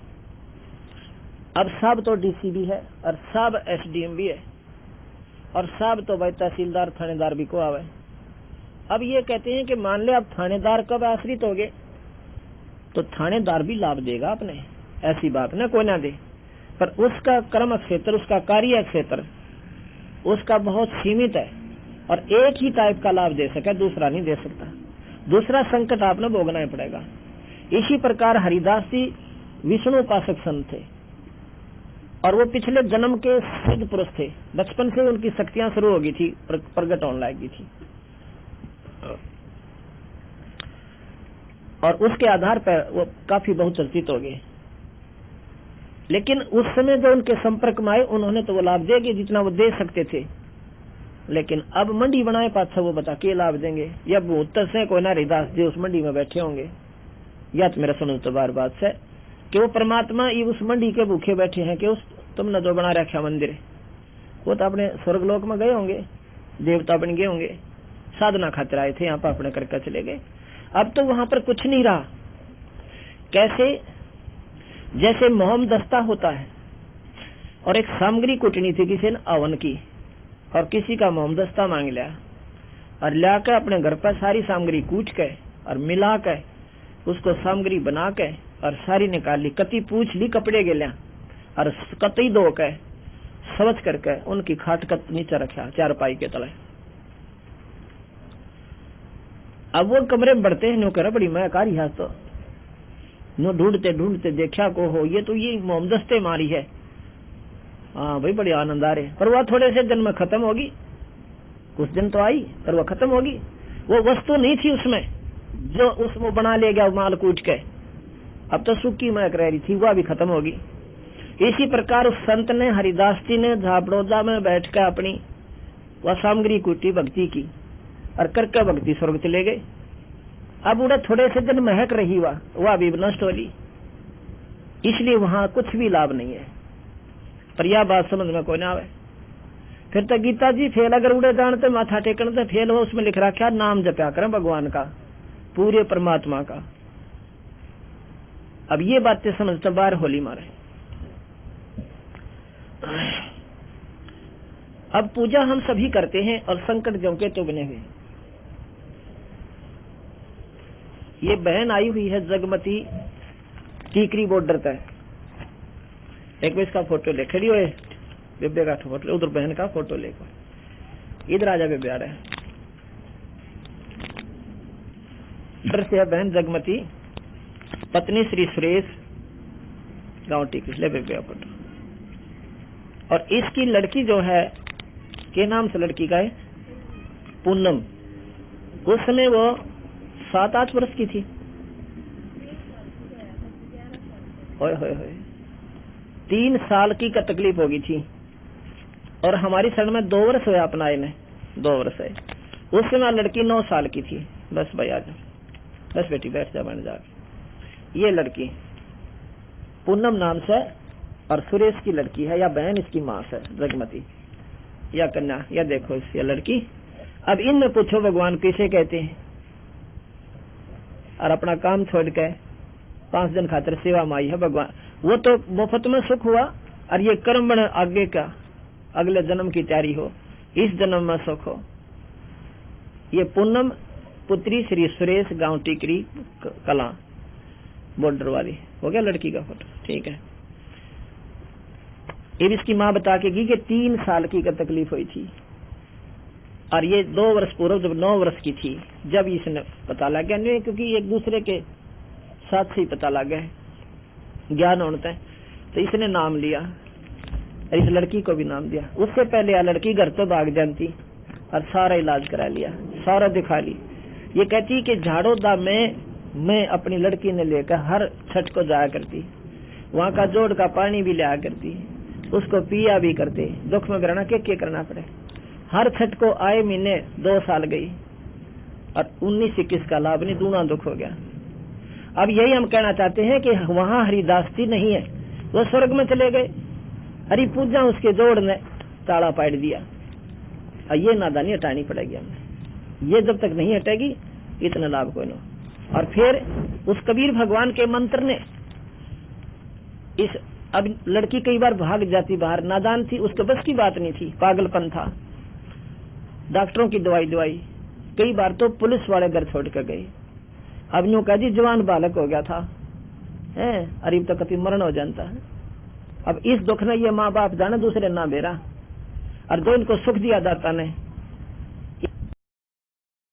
Speaker 1: अब सब तो डीसी भी है और सब एसडीएम भी है और सब तो भाई तहसीलदार थानेदार भी को आवे। अब ये कहते हैं कि मान ले अब थानेदार कब आश्रित हो गए तो थानेदार भी लाभ देगा अपने, ऐसी बात ना कोई ना दे, पर उसका कर्म क्षेत्र उसका कार्य क्षेत्र उसका बहुत सीमित है और एक ही टाइप का लाभ दे सके, दूसरा नहीं दे सकता। दूसरा संकट आपने भोगना ही पड़ेगा। इसी प्रकार हरिदास जी विष्णु उपासक संत थे और वो पिछले जन्म के सिद्ध पुरुष थे, बचपन से उनकी शक्तियां शुरू हो गई थी, प्रकट होने लगी थी और उसके आधार पर वो काफी बहुचर्चित हो गए। लेकिन उस समय जो उनके संपर्क में आए उन्होंने तो वो लाभ देंगे जितना वो दे सकते थे, लेकिन अब मंडी बनाए पाछा वो बता के लाभ देंगे या भूत से कोई ना हरिदास जी उस मंडी में बैठे होंगे, या तो मेरा सुनो तो बार बात से कि वो परमात्मा ये उस मंडी के भूखे बैठे हैं कि उस तुमने जो बना रखा मंदिर, वो तो अपने स्वर्गलोक में गए होंगे, देवता बन गए होंगे, साधना खातिर आए थे यहाँ पर अपने करके चले गए। अब तो वहां पर कुछ नहीं रहा। कैसे? जैसे मोहम दस्ता होता है और एक सामग्री कुटनी थी किसी ने अवन की, और किसी का मोहम दस्ता मांग लिया और लाकर अपने घर पर सारी सामग्री कूट के और मिला के उसको सामग्री बना के और सारी निकाल ली, कति पूछ ली कपड़े गिल्या और कतई धो के सवच करके उनकी खाट का नीचे रखा चारपाई के तले। अब वो कमरे में बढ़ते हैं, नो करा बड़ी मैं कारी है, तो नो ढूंढते ढूंढते देखा को हो ये तो ये मोमदस्ते मारी है। हाँ भाई बड़े आनंद आ रहे, पर वह थोड़े से दिन में खत्म होगी। कुछ दिन तो आई पर वह खत्म होगी। वो वस्तु नहीं थी उसमें जो उसमें बना ले गया माल कूट के, अब तो सुखी महक रह रही थी, वह भी खत्म होगी। इसी प्रकार उस संत ने, हरिदास जी ने झापड़ौदा में बैठकर अपनी वह सामग्री कूटी भक्ति की और करके भक्ति स्वर्ग चले गए। अब उड़े थोड़े से दिन महक रही वह भी नष्ट हो ली, इसलिए वहां कुछ भी लाभ नहीं है। पर यह बात समझ में कोई ना आवे। फिर तो गीता जी फेल अगर उड़े जानते माथा टेकन तो फेल हो, उसमें लिख रखा नाम जपया करें भगवान का, पूरे परमात्मा का। अब ये बातें समझते बाहर होली मारे। अब पूजा हम सभी करते हैं और संकट जो के तो बने हुए। ये बहन आई हुई है जगमती टीकरी बॉर्डर तक, एक बार इसका फोटो ले, खड़ी हुए बेबे का फोटो, उधर बहन का फोटो लेकर इधर आजा बेबे आ रहा है। इधर से है बहन जगमती, पत्नी श्री सुरेश, गांव टीकरी, ले बेबे फोटो। और इसकी लड़की जो है, के नाम से लड़की का है, पूनम। उस समय वो 7-8 वर्ष की थी। होए होए होए 3 साल की का तकलीफ होगी थी, और हमारी शरण में 2 वर्ष हुए अपनाए ने, 2 वर्ष है। उस समय लड़की 9 साल की थी। बस भाई आ जा, बस बेटी बैठ जा, बन जा। ये लड़की पूनम नाम से, और सुरेश की लड़की है या बहन, इसकी मां से जगमती या कन्या। या देखो ये लड़की। अब इनमें पूछो भगवान किसे कहते हैं? और अपना काम छोड़ के 5 दिन खातिर सेवा में आई है भगवान। वो तो मुफ्त में सुख हुआ, और ये कर्म बने आगे का, अगले जन्म की तैयारी हो, इस जन्म में सुख हो। ये पूनम पुत्री श्री सुरेश, गांव टीकरी कला बॉर्डर वाली। हो गया लड़की का फोटो, ठीक है। ये इसकी मां बता के गई कि 3 साल की का तकलीफ हुई थी, और ये 2 वर्ष पूर्व जब 9 वर्ष की थी, जब इसने पता लग गया, नहीं क्योंकि एक दूसरे के साथ से ही पता लग गया ज्ञान होता है, तो इसने नाम लिया और इस लड़की को भी नाम दिया। उससे पहले यह लड़की घर तो भाग जानती और सारा इलाज करा लिया, सारा दिखा ली। ये कहती कि झाड़ोदा में मैं अपनी लड़की ने लेकर हर छठ को जाया करती, वहां का जोड़ का पानी भी लिया करती, उसको पिया भी करते, दुख में करना क्या करना पड़े। हर छठ को आए महीने 2 साल गई, और 19-21 का लाभ नहीं, दूना दुख हो गया। अब यही हम कहना चाहते हैं कि वहां हरिदास जी नहीं है, वो स्वर्ग में चले गए। हरि पूजा उसके जोड़ ने ताला पाड़ दिया, और ये नादानी हटानी पड़ेगी हमें। ये जब तक नहीं हटेगी इतना लाभ कोई ना। और फिर उस कबीर भगवान के मंत्र ने इस, अब लड़की कई बार भाग जाती बाहर, नादान थी, उसके बस की बात नहीं थी, पागलपन था, डॉक्टरों की दवाई, कई बार तो पुलिस वाले घर छोड़ कर गए। अब यूं कहा जी जवान बालक हो गया था, अरीब तो कभी मरण हो जाता है। अब इस दुख ने ये माँ बाप जाने दूसरे ना बेरा, और जो इनको सुख दिया दाता ने